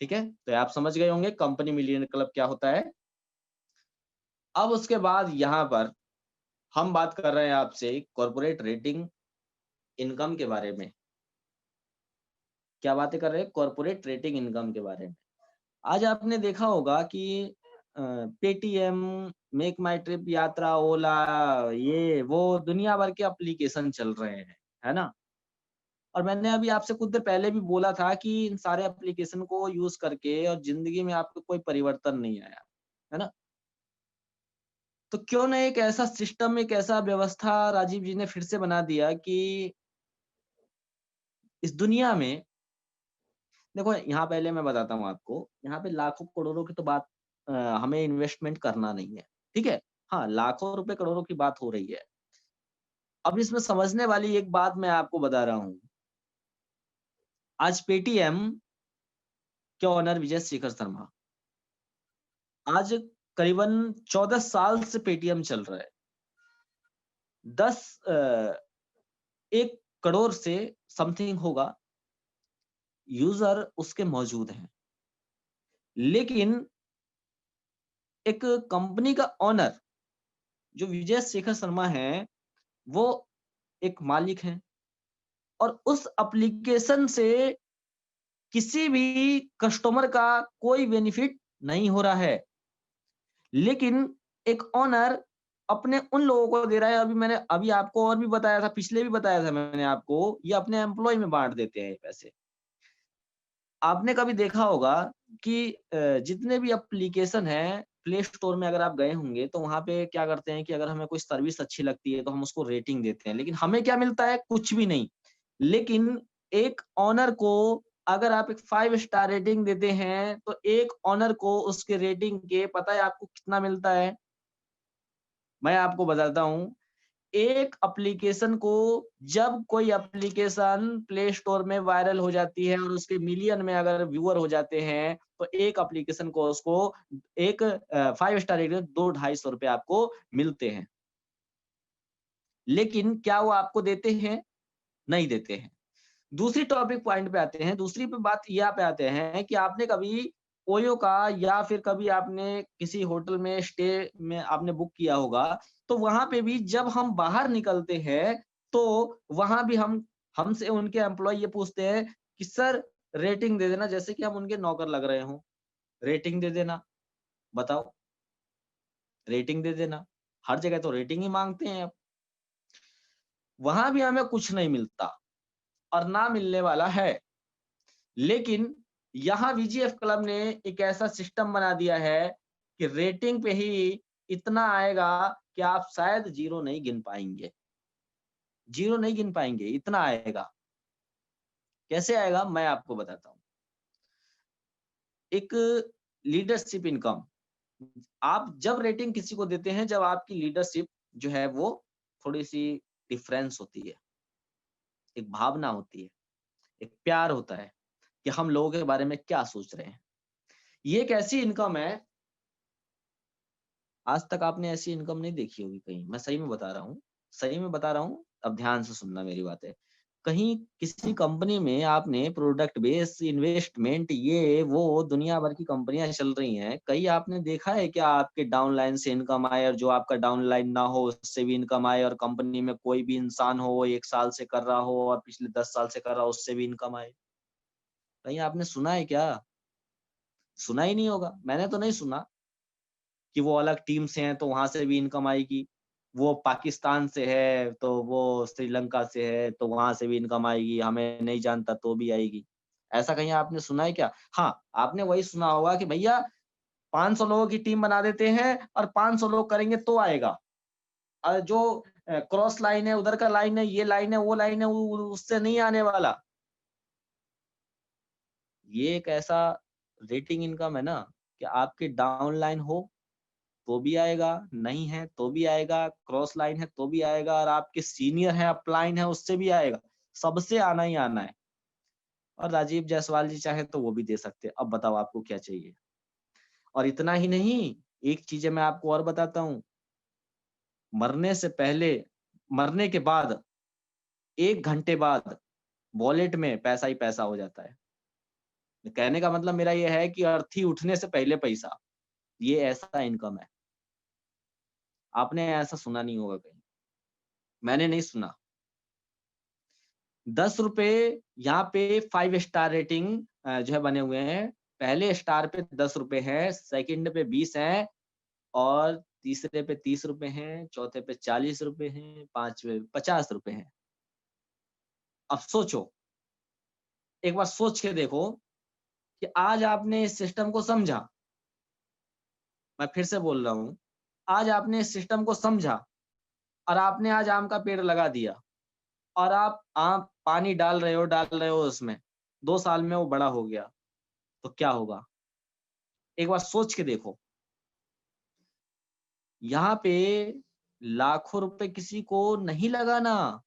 ठीक है, तो आप समझ गए होंगे कंपनी मिलियनेयर क्लब क्या होता है। अब उसके बाद यहाँ पर हम बात कर रहे हैं आपसे कॉर्पोरेट रेटिंग इनकम के बारे में। क्या बातें कर रहे हैं? कॉर्पोरेट रेटिंग इनकम के बारे में। आज आपने देखा होगा कि पेटीएम, मेक माई ट्रिप, यात्रा, ओला, ये वो दुनिया भर के एप्लीकेशन चल रहे हैं, है ना? और मैंने अभी आपसे कुछ देर पहले भी बोला था कि इन सारे एप्लीकेशन को यूज करके और जिंदगी में आपको कोई परिवर्तन नहीं आया, है ना? तो क्यों ना एक ऐसा सिस्टम, एक ऐसा व्यवस्था राजीव जी ने फिर से बना दिया कि इस दुनिया में देखो, यहाँ पहले मैं बताता हूँ आपको, यहाँ पे लाखों करोड़ों की तो बात हमें इन्वेस्टमेंट करना नहीं है, ठीक है? हाँ, लाखों रुपए करोड़ों की बात हो रही है। अब इसमें समझने वाली एक बात मैं आपको बता रहा हूँ। आज पेटीएम के ओनर विजय शेखर शर्मा, आज करीबन 14 साल से पेटीएम चल रहा है। 1 करोड़ से समथिंग होगा यूजर उसके मौजूद हैं। लेकिन एक कंपनी का ओनर जो विजय शेखर शर्मा है, वो एक मालिक हैं और उस एप्लीकेशन से किसी भी कस्टमर का कोई बेनिफिट नहीं हो रहा है। लेकिन एक ओनर अपने उन लोगों को दे रहा है, मैंने अभी आपको और भी बताया था, पिछले भी बताया था मैंने आपको, ये अपने एम्प्लॉय में बाँट देते हैं पैसे। आपने कभी देखा होगा कि जितने भी एप्लीकेशन हैं, प्ले स्टोर में अगर आप गए होंगे, तो वहाँ पे क्या करते हैं कि अगर हमें कोई सर्विस अच्छी लगती है, तो हम उसको रेटिंग देते हैं। लेकिन हमें क्या मिलता है? कुछ भी नहीं। लेकिन एक ओनर को अगर आप एक 5 स्टार रेटिंग देते हैं, तो एक ओनर को उसके रेटिंग के पता है आपको कितना मिलता है? मैं आपको बताता हूँ, एक एप्लीकेशन को जब कोई एप्लीकेशन प्ले स्टोर में वायरल हो जाती है और उसके मिलियन में अगर व्यूअर हो जाते हैं, तो एक एप्लीकेशन को उसको एक 5 स्टार रेटिंग 2-250 रुपए आपको मिलते हैं। लेकिन क्या वो आपको देते हैं? नहीं देते हैं। दूसरी टॉपिक पॉइंट पे आते हैं, दूसरी पे बात यहाँ पे आते हैं कि आपने कभी ओयो का या फिर कभी आपने किसी होटल में स्टे में आपने बुक किया होगा, तो वहाँ पे भी जब हम बाहर निकलते हैं, तो वहाँ भी हमसे उनके एम्प्लॉयी ये पूछते हैं कि सर रेटिंग दे देना, जैसे कि हम उनके नौकर लग रहे हों। रेटिंग दे देना, बताओ, रेटिंग दे देना। हर जगह तो रेटिंग ही माँगते हैं अब। वहाँ भी हमें कुछ नहीं मिलता और ना मिलने वाला है। लेकिन यहाँ वीजीएफ क्लब ने एक ऐसा सिस्टम बना दिया है कि रेटिंग पे ही इतना आएगा कि आप शायद ज़ीरो नहीं गिन पाएँगे। ज़ीरो नहीं गिन पाएँगे, इतना आएगा। कैसे आएगा? मैं आपको बताता हूँ। एक लीडरशिप इनकम, आप जब रेटिंग किसी को देते हैं, जब आपकी लीडरशिप जो है वो थोड़ी-सी डिफरेंस होती है, एक भावना होती है, एक प्यार होता है कि हम लोगों के बारे में क्या सोच रहे हैं। ये एक ऐसी इनकम है, आज तक आपने ऐसी इनकम नहीं देखी होगी कहीं, मैं सही में बता रहा हूँ, सही में बता रहा हूँ, अब ध्यान से सुनना मेरी बातें। कहीं किसी कंपनी में आपने प्रोडक्ट बेस्ड इन्वेस्टमेंट ये वो दुनिया भर की कंपनियाँ चल रही हैं, कहीं आपने देखा है क्या आपके डाउनलाइन से इनकम आए और जो आपका डाउनलाइन ना हो उससे भी इनकम आए और कंपनी में कोई भी इंसान हो, 1 साल से कर रहा हो और पिछले 10 साल से कर रहा हो उससे भी इनकम आए? कहीं आपने सुना है क्या? सुना ही नहीं होगा, मैंने तो नहीं सुना कि वो अलग टीम से हैं तो वहां से भी इनकम आएगी, वो पाकिस्तान से है तो वो श्रीलंका से है तो वहां से भी इनकम आएगी, हमें नहीं जानता तो भी आएगी। ऐसा कहीं आपने सुना है क्या? हाँ, आपने वही सुना होगा कि भैया 500 लोगों की टीम बना देते हैं और 500 लोग करेंगे तो आएगा। जो क्रॉस लाइन है, उधर का लाइन है, ये लाइन है, वो लाइन है, उससे नहीं आने वाला। ये एक ऐसा रेटिंग इनकम है ना कि आपकी डाउन लाइन हो तो भी आएगा, नहीं है तो भी आएगा, क्रॉस लाइन है तो भी आएगा, और आपके सीनियर है, अपलाइन है, उससे भी आएगा। सबसे आना ही आना है। और राजीव जायसवाल जी चाहे तो वो भी दे सकते हैं। अब बताओ आपको क्या चाहिए? और इतना ही नहीं, एक चीज़ मैं आपको और बताता हूँ। मरने से पहले, मरने के बाद 1 घंटे बाद वॉलेट में पैसा ही पैसा हो जाता है। कहने का मतलब मेरा ये है कि अर्थी उठने से पहले पैसा, ये ऐसा इनकम है। आपने ऐसा सुना नहीं होगा कहीं, मैंने नहीं सुना। ₹10 यहाँ पे 5 स्टार रेटिंग जो है बने हुए हैं। पहले स्टार पे ₹10 हैं, सेकंड पे 20 हैं, और तीसरे पे ₹30 हैं, चौथे पे ₹40 हैं, पाँचवें ₹50 हैं। अब सोचो, एक बार सोच के देखो कि आज आपने इस सिस्टम को समझा। मैं फिर से बोल रहा हूँ, आज आपने इस सिस्टम को समझा और आपने आज आम का पेड़ लगा दिया, और आप आम पानी डाल रहे हो उसमें, 2 साल में वो बड़ा हो गया, तो क्या होगा? एक बार सोच के देखो। यहाँ पे लाखों रुपए किसी को नहीं लगाना,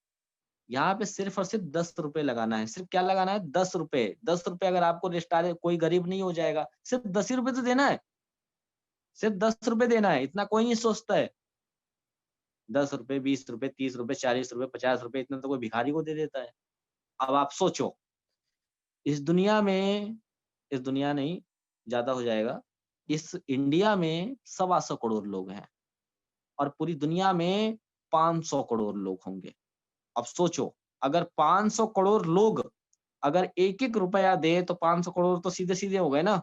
यहाँ पे सिर्फ और सिर्फ ₹10 लगाना है। सिर्फ क्या लगाना है? ₹10। ₹10 अगर आपको रिस्टार, कोई गरीब नहीं हो जाएगा, सिर्फ ₹10 ही तो देना है। सिर्फ ₹10 देना है, इतना कोई नहीं सोचता है। ₹10, ₹20, ₹30, ₹40, ₹50, इतना तो कोई भिखारी को दे देता है। अब आप सोचो, इस दुनिया में, इस दुनिया नहीं, ज़्यादा हो जाएगा। इस इंडिया में 125 करोड़ लोग हैं और पूरी दुनिया में 500 करोड़ लोग होंगे। अब सोचो, अगर 500 करोड़ लोग अगर 1-1 रुपया दें तो 500 करोड़ तो सीधे-सीधे हो गए ना।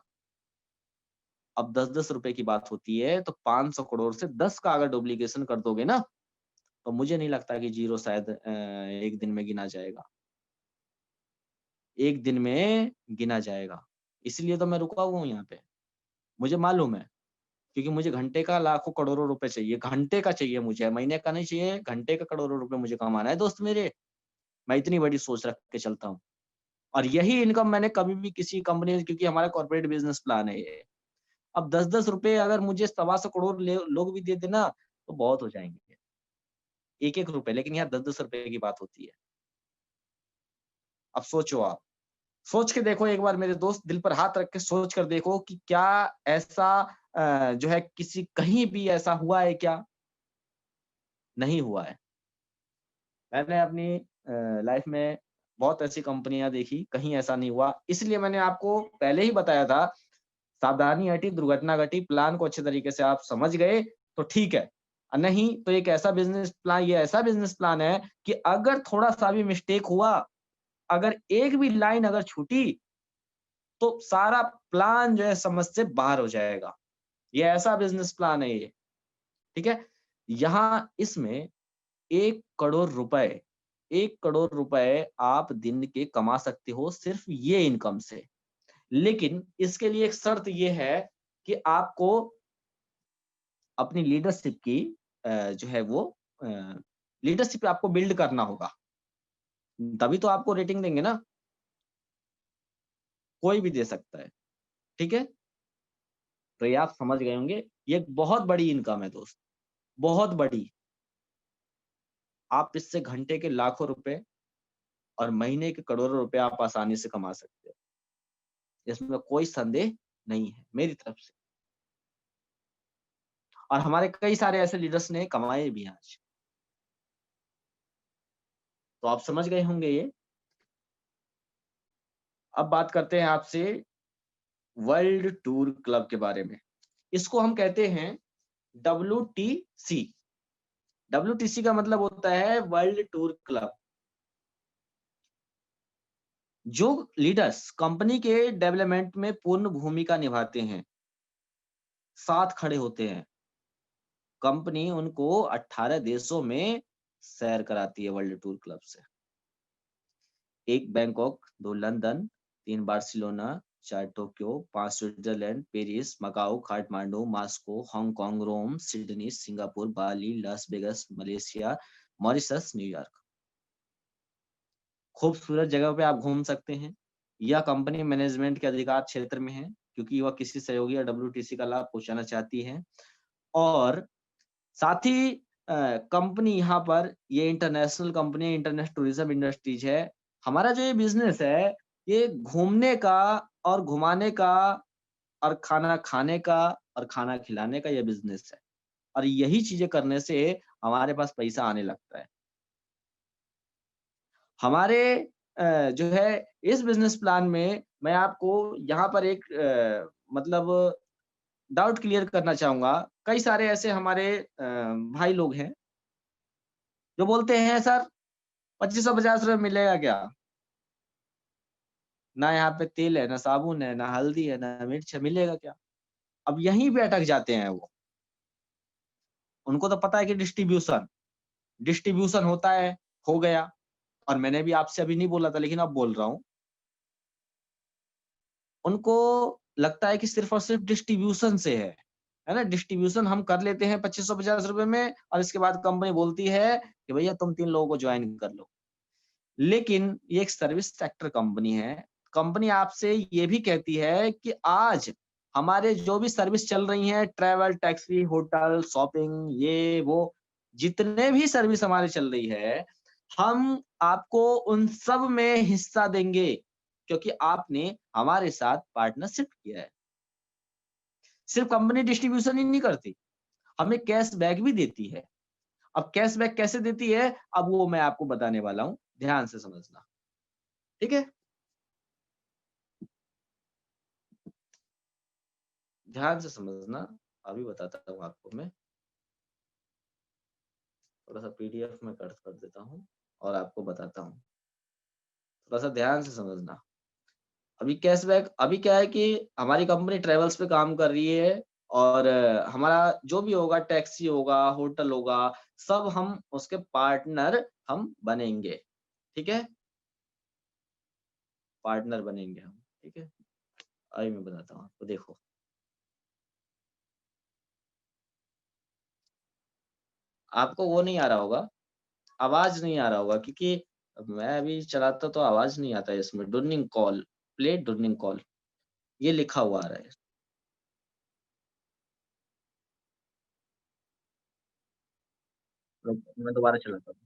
अब 10-10 रुपए की बात होती है तो 500 करोड़ से 10 का अगर डुप्लीकेशन कर दोगे ना, तो मुझे नहीं लगता कि ज़ीरो शायद 1 दिन में गिना जाएगा। 1 दिन में गिना जाएगा। इसलिए तो मैं रुका हुआ हूँ यहाँ पे। मुझे मालूम है, क्योंकि मुझे घंटे का लाखों करोड़ों रुपए चाहिए, घंटे का चाहिए मुझे, महीने का नहीं चाहिए, घंटे का करोड़ों रुपए मुझे कमाना है दोस्त मेरे। मैं इतनी बड़ी सोच रख के चलता हूँ। और यही इनकम मैंने कभी भी किसी कंपनी, क्योंकि हमारा कॉर्पोरेट बिज़नेस प्लान है ये। अब 10-10 रुपए अगर मुझे सवा सौ करोड़ लोग भी दे देना, तो बहुत हो जाएँगे। 1-1 रुपए, लेकिन यहाँ 10-10 रुपए की बात होती है। अब सोचो आप, सोच के देखो एक बार मेरे दोस्त, दिल पर हाथ रख के सोच कर देखो कि क्या ऐसा जो है किसी कहीं भी ऐसा हुआ है क्या? नहीं हुआ है। मैंने अपनी लाइफ में बहुत ऐसी कंपनियाँ देखी, कहीं ऐसा नहीं हुआ। इसलिए मैंने आपको पहले ही बताया था, सावधानी हटी, दुर्घटना घटी। प्लान को अच्छे तरीके से आप समझ गए तो ठीक है। नहीं तो एक ऐसा बिज़नेस प्लान, ये ऐसा बिज़नेस प्लान है कि अगर थोड़ा-सा भी मिस्टेक हुआ, अगर एक भी लाइन अगर छूटी, तो सारा प्लान जो है समझ से बाहर हो जाएगा। ये ऐसा बिज़नेस प्लान है ये, ठीक है? यहाँ इसमें 1 करोड़ रुपए, 1 करोड़ रुपए आप दिन के कमा सकते हो सिर्फ़ ये इनकम से। लेकिन इसके लिए एक शर्त ये है कि आपको अपनी लीडरशिप की जो है वो अ, लीडरशिप आपको बिल्ड करना होगा। तभी तो आपको रेटिंग देंगे ना, कोई भी दे सकता है, ठीक है? तो ये आप समझ गए होंगे, ये एक बहुत बड़ी इनकम है दोस्त, बहुत बड़ी। आप इससे घंटे के लाखों रुपए और महीने के करोड़ों रुपए आप आसानी से कमा सकते हो। इसमें कोई संदेह नहीं है मेरी तरफ से, और हमारे कई सारे ऐसे लीडर्स ने कमाए भी हैं आज। तो आप समझ गए होंगे ये। अब बात करते हैं आपसे वर्ल्ड टूर क्लब के बारे में। इसको हम कहते हैं WTC। WTC का मतलब होता है वर्ल्ड टूर क्लब। जो लीडर्स कंपनी के डेवलपमेंट में पूर्ण भूमिका निभाते हैं, साथ खड़े होते हैं, कंपनी उनको 18 देशों में सैर कराती है वर्ल्ड टूर क्लब से। 1 Bangkok, 2 London, 3 Barcelona, 4 Tokyo, 5 Switzerland, Paris, Macau, Kathmandu, Moscow, Hong Kong, Rome, Sydney, Singapore, Bali, Las Vegas, Malaysia, Mauritius, New York. खूबसूरत जगह पे आप घूम सकते हैं। यह कंपनी मैनेजमेंट के अधिकार क्षेत्र में है, क्योंकि वह किसी सहयोगी या डब्ल्यूटीसी का लाभ पहुंचाना चाहती है। और साथ ही कंपनी यहाँ पर ये international company, international tourism industries है। हमारा जो ये बिजनेस है, ये घूमने का और घुमाने का और खाना खाने का और खाना खिलाने का ये बिजनेस है। और यही चीजें करने से हमारे पास पैसा आने लगता है। हमारे जो है इस बिजनेस प्लान में मैं आपको यहाँ पर एक मतलब डाउट क्लियर करना चाहूँगा। कई सारे ऐसे हमारे भाई लोग हैं, जो बोलते हैं सर 2550 रुपए मिलेगा क्या? ना यहाँ पे तेल है, ना साबुन है, ना हल्दी है, ना मिर्च है, मिलेगा क्या? अब यहीं पे अटक जाते हैं वो। उनको तो पता है कि डिस्ट्रीब्यूशन डिस्ट्रीब्यूशन होता है, हो गया। और मैंने भी आपसे अभी नहीं बोला था, लेकिन अब बोल रहा हूँ। उनको लगता है कि सिर्फ और सिर्फ डिस्ट्रीब्यूशन से है ना? डिस्ट्रीब्यूशन हम कर लेते हैं 2550 रुपए में, और इसके बाद कंपनी बोलती है कि भैया तुम 3 लोगों को ज्वाइन कर लो। लेकिन ये एक सर्विस सेक्टर कंपनी है। कंपनी आपसे ये भी कहती है कि आज हमारे जो भी सर्विस चल रही हैं, ट्रैवल, टैक्सी, होटल, शॉपिंग, ये वो, जितने भी सर्विस हमारी चल रही है, हम आपको उन सब में हिस्सा देंगे, क्योंकि आपने हमारे साथ पार्टनरशिप किया है। सिर्फ कंपनी डिस्ट्रीब्यूशन ही नहीं करती, हमें कैशबैक भी देती है। अब कैशबैक कैसे देती है, अब वो मैं आपको बताने वाला हूँ, ध्यान से समझना। ठीक है? ध्यान से समझना, अभी बताता हूँ आपको मैं। थोड़ा-सा पीडीएफ में कट कर देता हूँ और आपको बताता हूँ। थोड़ा-सा ध्यान से समझना। अभी कैशबैक, अभी क्या है कि हमारी कंपनी ट्रैवल्स पे काम कर रही है, और हमारा जो भी होगा, टैक्सी होगा, होटल होगा, सब हम उसके पार्टनर हम बनेंगे। ठीक है? पार्टनर बनेंगे हम। ठीक है? अभी मैं बताता हूँ आपको, देखो। आपको वो नहीं आ रहा होगा, आवाज़ नहीं आ रहा होगा, क्योंकि मैं अभी चलाता तो आवाज़ नहीं आता है इसमें। डुर्निंग कॉल, प्ले डुर्निंग कॉल, ये लिखा हुआ आ रहा है। मैं दोबारा चलाता हूँ।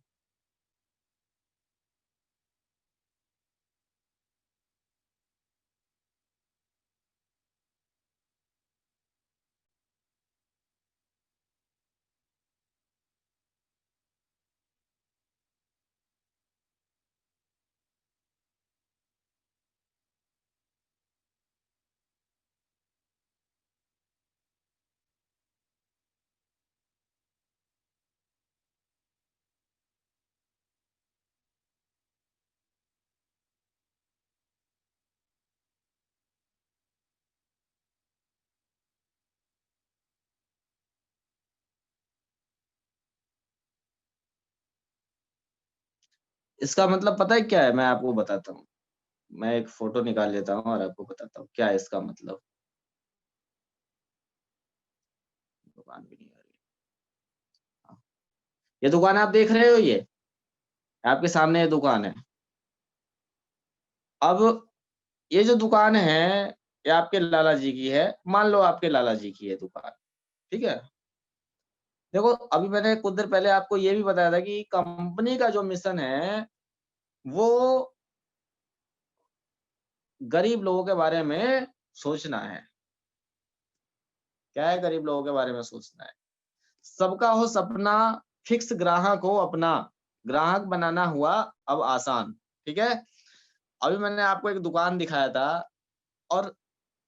इसका मतलब पता है क्या है? मैं आपको बताता हूँ। मैं एक फ़ोटो निकाल लेता हूँ और आपको बताता हूँ, क्या है इसका मतलब। दुकान भी नहीं आ रही। हाँ, ये दुकान आप देख रहे हो ये? आपके सामने ये दुकान है। अब ये जो दुकान है, ये आपके लाला जी की है। मान लो आपके लाला जी की है दुकान, ठीक है? देखो, अभी मैंने कुछ देर पहले आपको ये भी बताया था कि कंपनी का जो मिशन है, वो गरीब लोगों के बारे में सोचना है। क्या है? गरीब लोगों के बारे में सोचना है। सबका हो सपना, फिक्स ग्राहक हो अपना, ग्राहक बनाना हुआ अब आसान। ठीक है? अभी मैंने आपको एक दुकान दिखाया था, और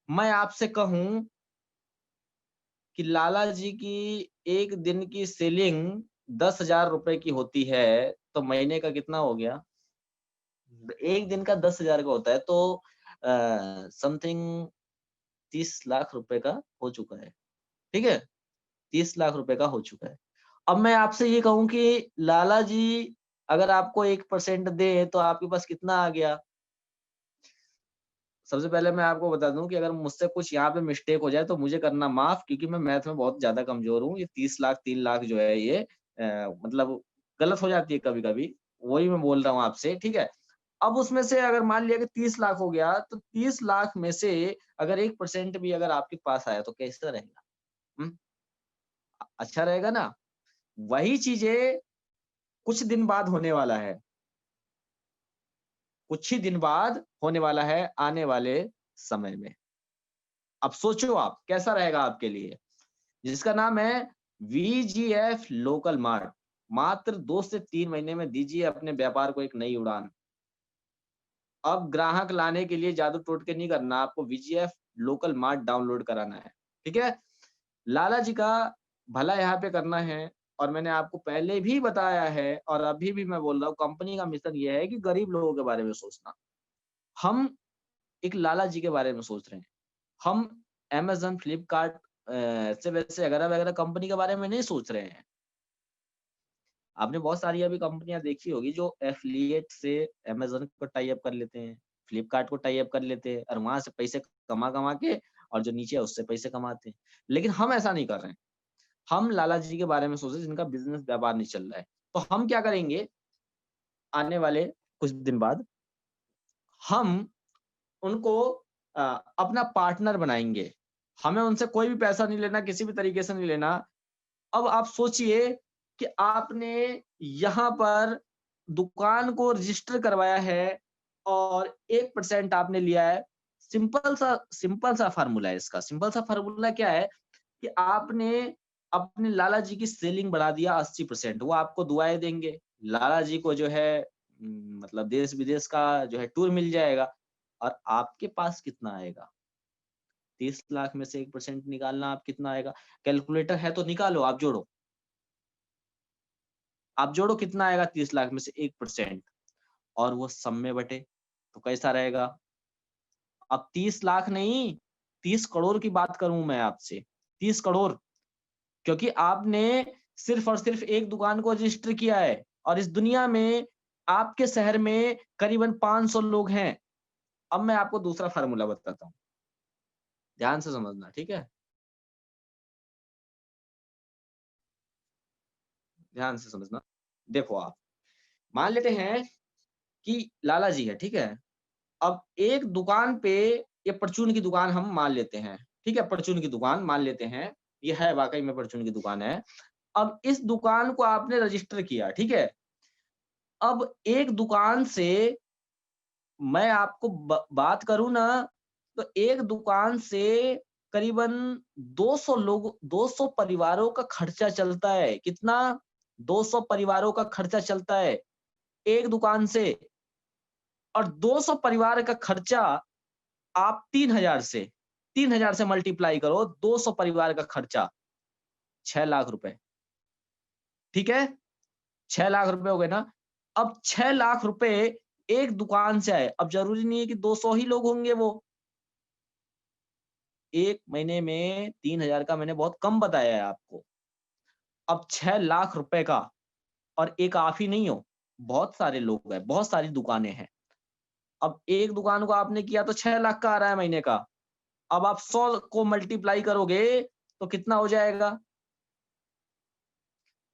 मैं आपसे कहूँ कि लाला जी की एक दिन की सेलिंग 10,000 रुपए की होती है, तो महीने का कितना हो गया? एक दिन का 10,000 का होता है, तो समथिंग 30 लाख रुपए का हो चुका है। ठीक है, 30 लाख रुपए का हो चुका है। अब मैं आपसे ये कहूं कि लाला जी अगर आपको 1% दे तो आपके पास कितना आ गया? सबसे पहले मैं आपको बता दूं कि अगर मुझसे कुछ यहाँ पे मिस्टेक हो जाए तो मुझे करना माफ, क्योंकि मैं मैथ में बहुत ज्यादा कमजोर हूँ। ये 30 लाख 3 लाख जो है ये मतलब गलत हो जाती है कभी कभी, वही मैं बोल रहा हूँ आपसे। ठीक है, अब उसमें से अगर मान लिया कि 30 लाख हो गया, तो 30 लाख में से अगर 1% भी अगर आपके पास आया तो कैसा रहेगा? हम्म? अच्छा रहेगा ना? वही चीजें कुछ दिन बाद होने वाला है, कुछ ही दिन बाद होने वाला है आने वाले समय में। अब सोचो आप कैसा रहेगा आपके लिए, जिसका नाम है वीजीएफ लोकल मार्ट। मात्र 2 से 3 महीने में दीजिए अपने व्यापार को एक नई उड़ान। अब ग्राहक लाने के लिए जादू टोटके नहीं करना, आपको वीजीएफ लोकल मार्ट डाउनलोड कराना है। ठीक है, लाला जी का भला यहाँ पे करना है। और मैंने आपको पहले भी बताया है और अभी भी मैं बोल रहा हूँ, कंपनी का मिशन ये है कि गरीब लोगों के बारे में सोचना। हम एक लाला जी के बारे में सोच रहे हैं। हम अमेज़न, फ्लिपकार्ट से वैसे वगैरह-वगैरह कंपनी के बारे में नहीं सोच रहे हैं। आपने बहुत सारी अभी कंपनियाँ देखी होगी जो एफ़िलिएट से अमेज़न को टाई अप कर लेते हैं, फ्लिपकार्ट को टाई अप कर लेते हैं और वहाँ से पैसे कमा-कमा के और जो नीचे है उससे पैसे कमाते हैं। लेकिन हम ऐसा नहीं कर रहे हैं। हम लाला जी के बारे में सोच रहे हैं जिनका बिज़नेस व्यापार नहीं चल रहा है। तो हम क्या करेंगे, आने वाले कुछ दिन बाद हम उनको अ, अपना पार्टनर बनाएँगे। हमें उनसे कोई भी पैसा नहीं लेना, किसी भी तरीके से नहीं लेना। अब आप सोचिए कि आपने यहाँ पर दुकान को रजिस्टर करवाया है और 1% आपने लिया है। सिंपल सा फ़ॉर्मूला है इसका। सिंपल सा फ़ॉर्मूला क्या है कि आपने अपने लाला जी की सेलिंग बढ़ा दिया 80%, वो आपको दुआएँ देंगे। लाला जी को जो है मतलब देश-विदेश का जो है टूर मिल जाएगा और आपके पास कितना आएगा? 30 लाख में से 1% निकालना, आप कितना आएगा? कैलकुलेटर है तो निकालो, आप जोड़ो। आप जोड़ो कितना आएगा 30 लाख में से 1%, और वो सब में बटे, तो कैसा रहेगा? अब 30 लाख नहीं, 30 करोड़ की बात करूँ मैं आपसे, 30 करोड़, क्योंकि आपने सिर्फ़ और सिर्फ़ एक दुकान को रजिस्टर किया है और इस दुनिया में आपके शहर में करीबन 500 लोग हैं। अब मैं आपको दूसरा फ़ॉर्मूला बताता हूँ, ध्यान से समझना, ठीक है? ध्यान से समझना। देखो आप, मान लेते हैं कि लाला जी है, ठीक है? अब एक दुकान पे, ये परचून की दुकान हम मान लेते हैं, ठीक है? परचून की दुकान मान लेते हैं, ये है वाक़ई में परचून की दुकान है। अब इस दुकान को आपने रजिस्टर किया, ठीक है? अब एक दुकान से मैं आपको बात करूँ ना, तो एक दुकान से करीबन 200 लोग 200 परिवारों का खर्चा चलता है। कितना? 200 परिवारों का खर्चा चलता है, एक दुकान से। और 200 परिवार का खर्चा आप 3,000 से मल्टीप्लाई करो, 200 परिवार का खर्चा, 6 लाख रुपए, ठीक है? 6 लाख रुपए हो गए ना? अब 6 लाख रुपए एक दुकान से आए, अब ज़रूरी नहीं है कि 200 ही लोग होंगे वो। 1 महीने में 3,000 का मैंने बहुत कम बताया है आपको। अब 6 लाख रुपए का, और एक आप ही नहीं हो, बहुत सारे लोग हैं, बहुत सारी दुकानें हैं। अब एक दुकान को आपने किया तो 6 लाख का आ रहा है महीने का। अब आप 100 को मल्टीप्लाई करोगे तो कितना हो जाएगा?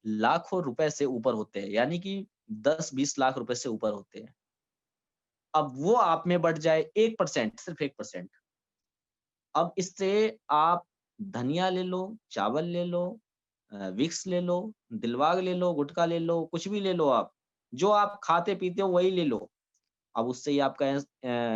लाखों रुपए से ऊपर होते हैं, यानी कि 10-20 लाख रुपए से ऊपर होते हैं। अब वो आप में बढ़ जाए 1%, सिर्फ़ 1%। अब इससे आप धनिया ले लो, चावल ले लो, विक्स ले लो, दिलवाग ले लो, गुटखा ले लो, कुछ भी ले लो आप। जो आप खाते-पीते हो वही ले लो। अब उससे ही आपका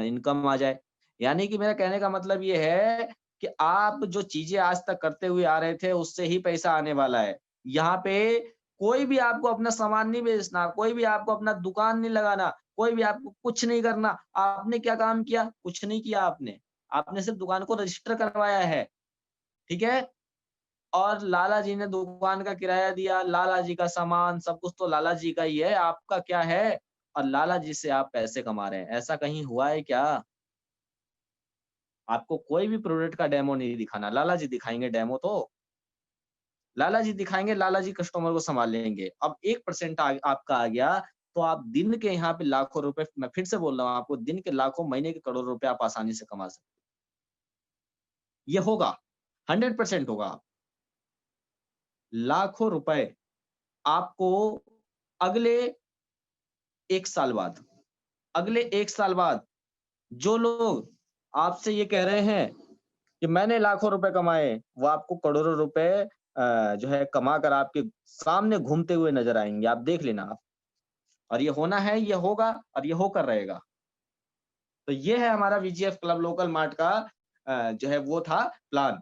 इनकम आ जाए। यानी कि मेरा कहने का मतलब ये है कि आप जो चीज़ें आज तक करते हुए आ रहे थे, उससे ही पैसा आने वाला है। यहाँ पे कोई भी आपको अपना सामान नहीं बेचना, कोई भी आपको अपना दुकान नहीं लगाना, कोई भी आपको कुछ नहीं करना। आपने क्या काम किया? कुछ नहीं किया आपने। आपने सिर्फ़ दुकान को रजिस्टर करवाया है, ठीक है? और लाला जी ने दुकान का किराया दिया, लाला जी का सामान, सब कुछ तो लाला जी का ही है, आपका क्या है? और लालाजी से आप पैसे कमा रहे हैं। ऐसा कहीं हुआ है क्या? आपको कोई भी प्रोडक्ट का डेमो नहीं दिखाना, लालाजी दिखाएँगे डेमो तो। लालाजी दिखाएँगे, लालाजी कस्टमर को सँभालेंगे। अब 1% आपका आ गया, तो आप दिन के यहाँ पे लाखों रुपए, मैं फिर से बोल रहा हूँ आपको, दिन के लाखों, महीने के करोड़ों रुपए आप आसानी से कमा सकते हैं। ये होगा, 100% होगा। लाखों रुपए आपको अगले 1 साल बाद, अगले 1 साल बाद जो लोग आपसे ये कह रहे हैं कि मैंने लाखों रुपए कमाए, वो आपको करोड़ों रुपए जो है कमा कर आपके सामने घूमते हुए नज़र आएँगे, आप देख लेना आप। और ये होना है, ये होगा और ये होकर रहेगा। तो ये है हमारा वीजीएफ क्लब लोकल मार्ट का जो है वो था प्लान,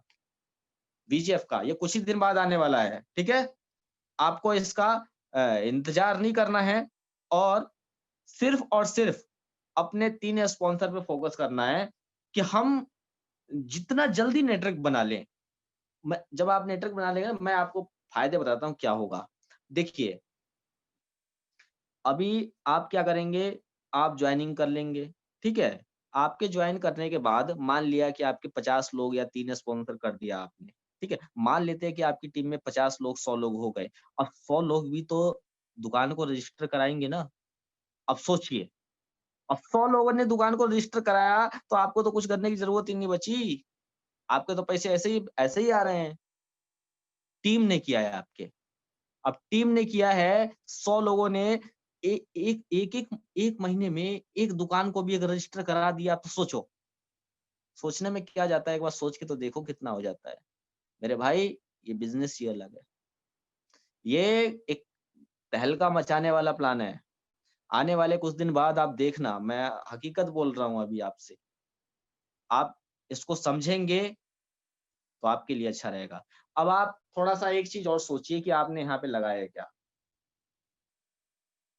वीजीएफ का। ये कुछ ही दिन बाद आने वाला है, ठीक है? आपको इसका इंतज़ार नहीं करना है और सिर्फ़ और सिर्फ़ अपने 3 स्पॉन्सर पे फ़ोकस करना है कि हम जितना जल्दी नेटवर्क बना लें। मैं जब आप नेटवर्क बना लेंगे ना, मैं आपको फ़ायदे बताता हूँ क्या होगा। देखिए, अभी आप क्या करेंगे, आप जॉइनिंग कर लेंगे, ठीक है? आपके जॉइन करने के बाद मान लिया कि आपके 50 लोग या 3 स्पॉन्सर कर दिया आपने, ठीक है? मान लेते हैं कि आपकी टीम में 50 लोग, 100 लोग हो गए। अब 100 लोग भी तो दुकान को रजिस्टर कराएँगे ना। अब सोचिए, अब 100 लोगों ने दुकान को रजिस्टर कराया, तो आपको तो कुछ करने की ज़रूरत ही नहीं बची। आपके तो पैसे ऐसे ही आ रहे हैं। टीम ने किया है आपके। अब टीम ने किया है, 100 लोगों ने ए एक एक-एक 1 महीने में एक दुकान को भी अगर रजिस्टर करा दिया तो सोचो, सोचने में क्या जाता है, एक बार सोच के तो देखो कितना हो जाता है। मेरे भाई, ये बिज़नेस ही अलग है। ये एक तहलका मचाने वाला प्लान है। आने वाले कुछ दिन बाद आप देखना, मैं हकीकत बोल रहा हूँ अभी आपसे। आप इसको समझेंगे तो आपके लिए अच्छा रहेगा। अब आप थोड़ा-सा एक चीज़ और सोचिए कि आपने यहाँ पे लगाया है क्या?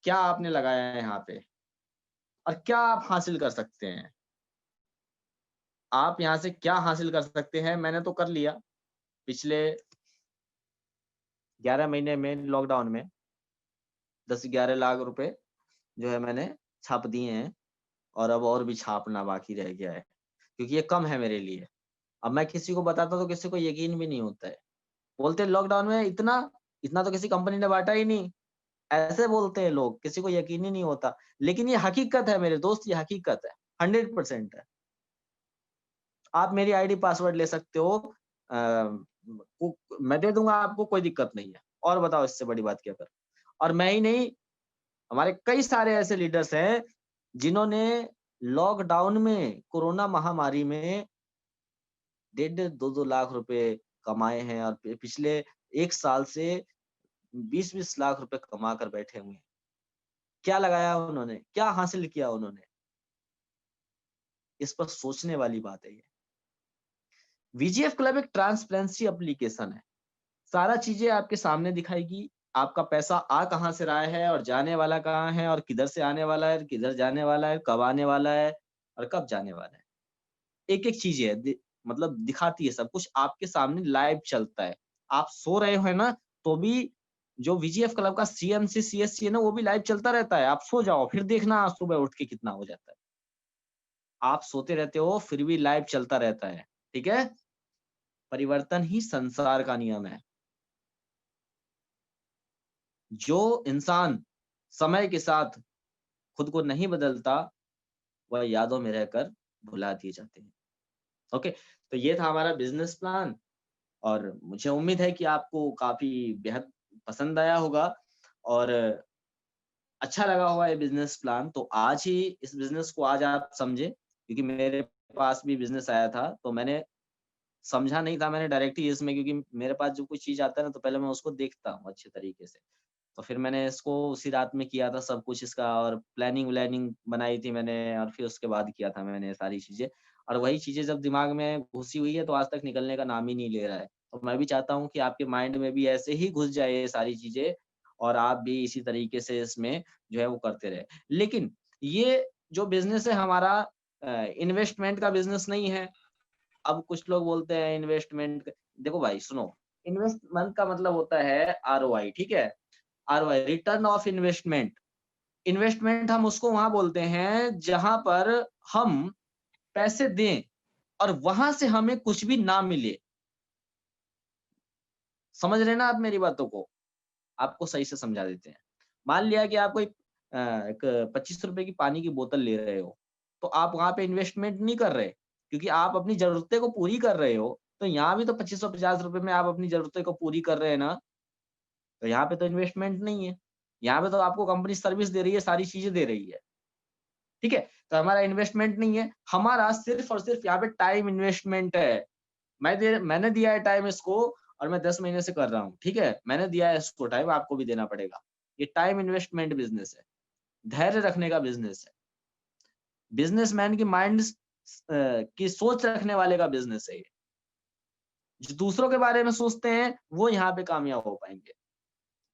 क्या आपने लगाया है यहाँ पे? और क्या आप हासिल कर सकते हैं? आप यहाँ से क्या हासिल कर सकते हैं? मैंने तो कर लिया। पिछले 11 महीने में लॉकडाउन में 10-11 लाख रुपए जो है मैंने छाप दिए हैं और अब और भी छापना बाकी रह गया है, क्योंकि ये कम है मेरे लिए। अब मैं किसी को बताता हूँ तो किसी को यकीन भी नहीं होता है। बोलते हैं लॉकडाउन में इतना, इतना तो किसी कंपनी ने बाँटा ही नहीं। ऐसे बोलते हैं लोग, किसी को यकीन ही नहीं होता। लेकिन ये हकीकत है मेरे दोस्त, ये हकीकत है। 100% है। आप मेरी आईडी पासवर्ड ले सकते हो। अ, को मैं दे दूँगा आपको, कोई दिक्कत नहीं है। और बताओ इससे बड़ी बात क्या करूँ? और मैं ही नहीं, हमारे कई सारे ऐसे लीडर्स हैं, जिन्होंने लॉकडाउन में, कोरोना महामारी में डेढ़-डेढ़, 2-2 लाख रुपए कमाए हैं और पिछले 1 साल से 20-20 लाख रुपए कमा कर बैठे हुए हैं। क्या लगाया उन्होंने? क्या हासिल किया उन्होंने? इस पर सोचने वाली बात है ये। वीजीएफ क्लब एक ट्रांसपेरेंसी एप्लीकेशन है। सारा चीज़ें आपके सामने दिखाएगी। आपका पैसा आ कहाँ से रहा है और जाने वाला कहाँ है और किधर से आने वाला है, किधर जाने वाला है, कब आने वाला है और कब जाने वाला है। एक-एक चीज़ है, मतलब दिखाती है, सब कुछ आपके सामने लाइव चलता है। आप सो रहे हो ना, तो भी जो वीजीएफ क्लब का सीएमसी, सीएससी है ना, वो भी लाइव चलता रहता है। आप सो जाओ, फिर देखना सुबह उठ के कितना हो जाता है। आप सोते रहते हो, फिर भी लाइव चलता रहता है। ठीक है? परिवर्तन ही संसार का नियम है। जो इंसान समय के साथ खुद को नहीं बदलता, वह यादों में रहकर भुला दिए जाते हैं। ओके, तो ये था हमारा बिज़नेस प्लान और मुझे उम्मीद है कि आपको काफ़ी बेहद पसंद आया होगा और अच्छा लगा होगा ये बिज़नेस प्लान। तो आज ही इस बिज़नेस को आज आप समझे, क्योंकि मेरे पास भी बिज़नेस आया था, तो मैंने समझा नहीं था, मैंने डायरेक्ट ही इसमें, क्योंकि मेरे पास जो कोई चीज़ आता है ना, तो पहले मैं उसको देखता हूँ अच्छे तरीके से। तो फिर मैंने इसको उसी रात में किया था सब कुछ इसका और प्लानिंग-व्लानिंग बनाई थी मैंने और फिर उसके बाद किया था मैंने सारी चीज़ें। और वही चीज़ें जब दिमाग में घुसी हुई है तो आज तक निकलने का नाम ही नहीं ले रहा है। तो मैं भी चाहता हूँ कि आपके माइंड में भी ऐसे ही घुस जाए ये सारी चीज़ें और आप भी इसी तरीके से इसमें जो है वो करते रहें। लेकिन ये जो बिज़नेस है हमारा इन्वेस्टमेंट का बिज़नेस नहीं है। अब कुछ लोग बोलते हैं इन्वेस्टमेंट, देखो भाई सुनो, इन्वेस्टमेंट का मतलब होता है आरओआई, ठीक है? ROI, return of investment. Investment हम उसको वहां बोलते हैं जहां पर हम पैसे दें और वहां से हमें कुछ भी ना मिले। समझ रहे हैं ना आप मेरी बातों को? आपको सही से समझा देते हैं। मान लिया कि आप कोई एक 25 रुपए की पानी की बोतल ले रहे हो, तो आप वहाँ पे इन्वेस्टमेंट नहीं कर रहे, क्योंकि आप अपनी ज़रूरतें को पूरी कर रहे हो, तो यहाँ भी तो 2550 रुपए में आप अपनी ज़रूरतें को पूरी कर रहे हैं ना, तो यहाँ पे तो इन्वेस्टमेंट नहीं है। यहाँ पे तो आपको कंपनी सर्विस दे रही है, सारी चीज़ें दे रही है, ठीक है? तो हमारा इन्वेस्टमेंट नहीं है, हमारा सिर्फ़ और सिर्फ़ यहाँ पे टाइम इन्वेस्टमेंट है। मैंने दिया है टाइम इसको और मैं 10 महीने से कर रहा हूँ, ठीक है? मैंने दिया है इसको टाइम, आपको भी देना पड़ेगा। ये टाइम इन्वेस्टमेंट बिज़नेस है, धैर्य रखने का बिज़नेस है। बिज़नेसमैन की की सोच रखने वाले का बिज़नेस है ये। जो दूसरों के बारे में सोचते हैं, वो यहाँ पे कामयाब हो पाएँगे।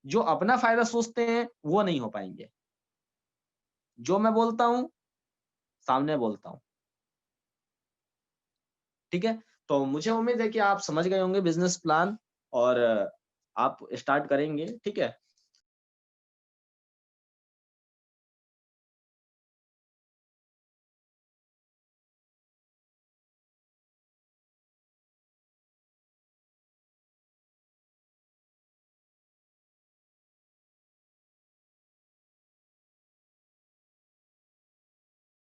जो अपना फ़ायदा सोचते हैं, वो नहीं हो पाएँगे। जो मैं बोलता हूँ, सामने बोलता हूँ, ठीक है? तो मुझे उम्मीद है कि आप समझ गए होंगे बिज़नेस प्लान और आप स्टार्ट करेंगे, ठीक है?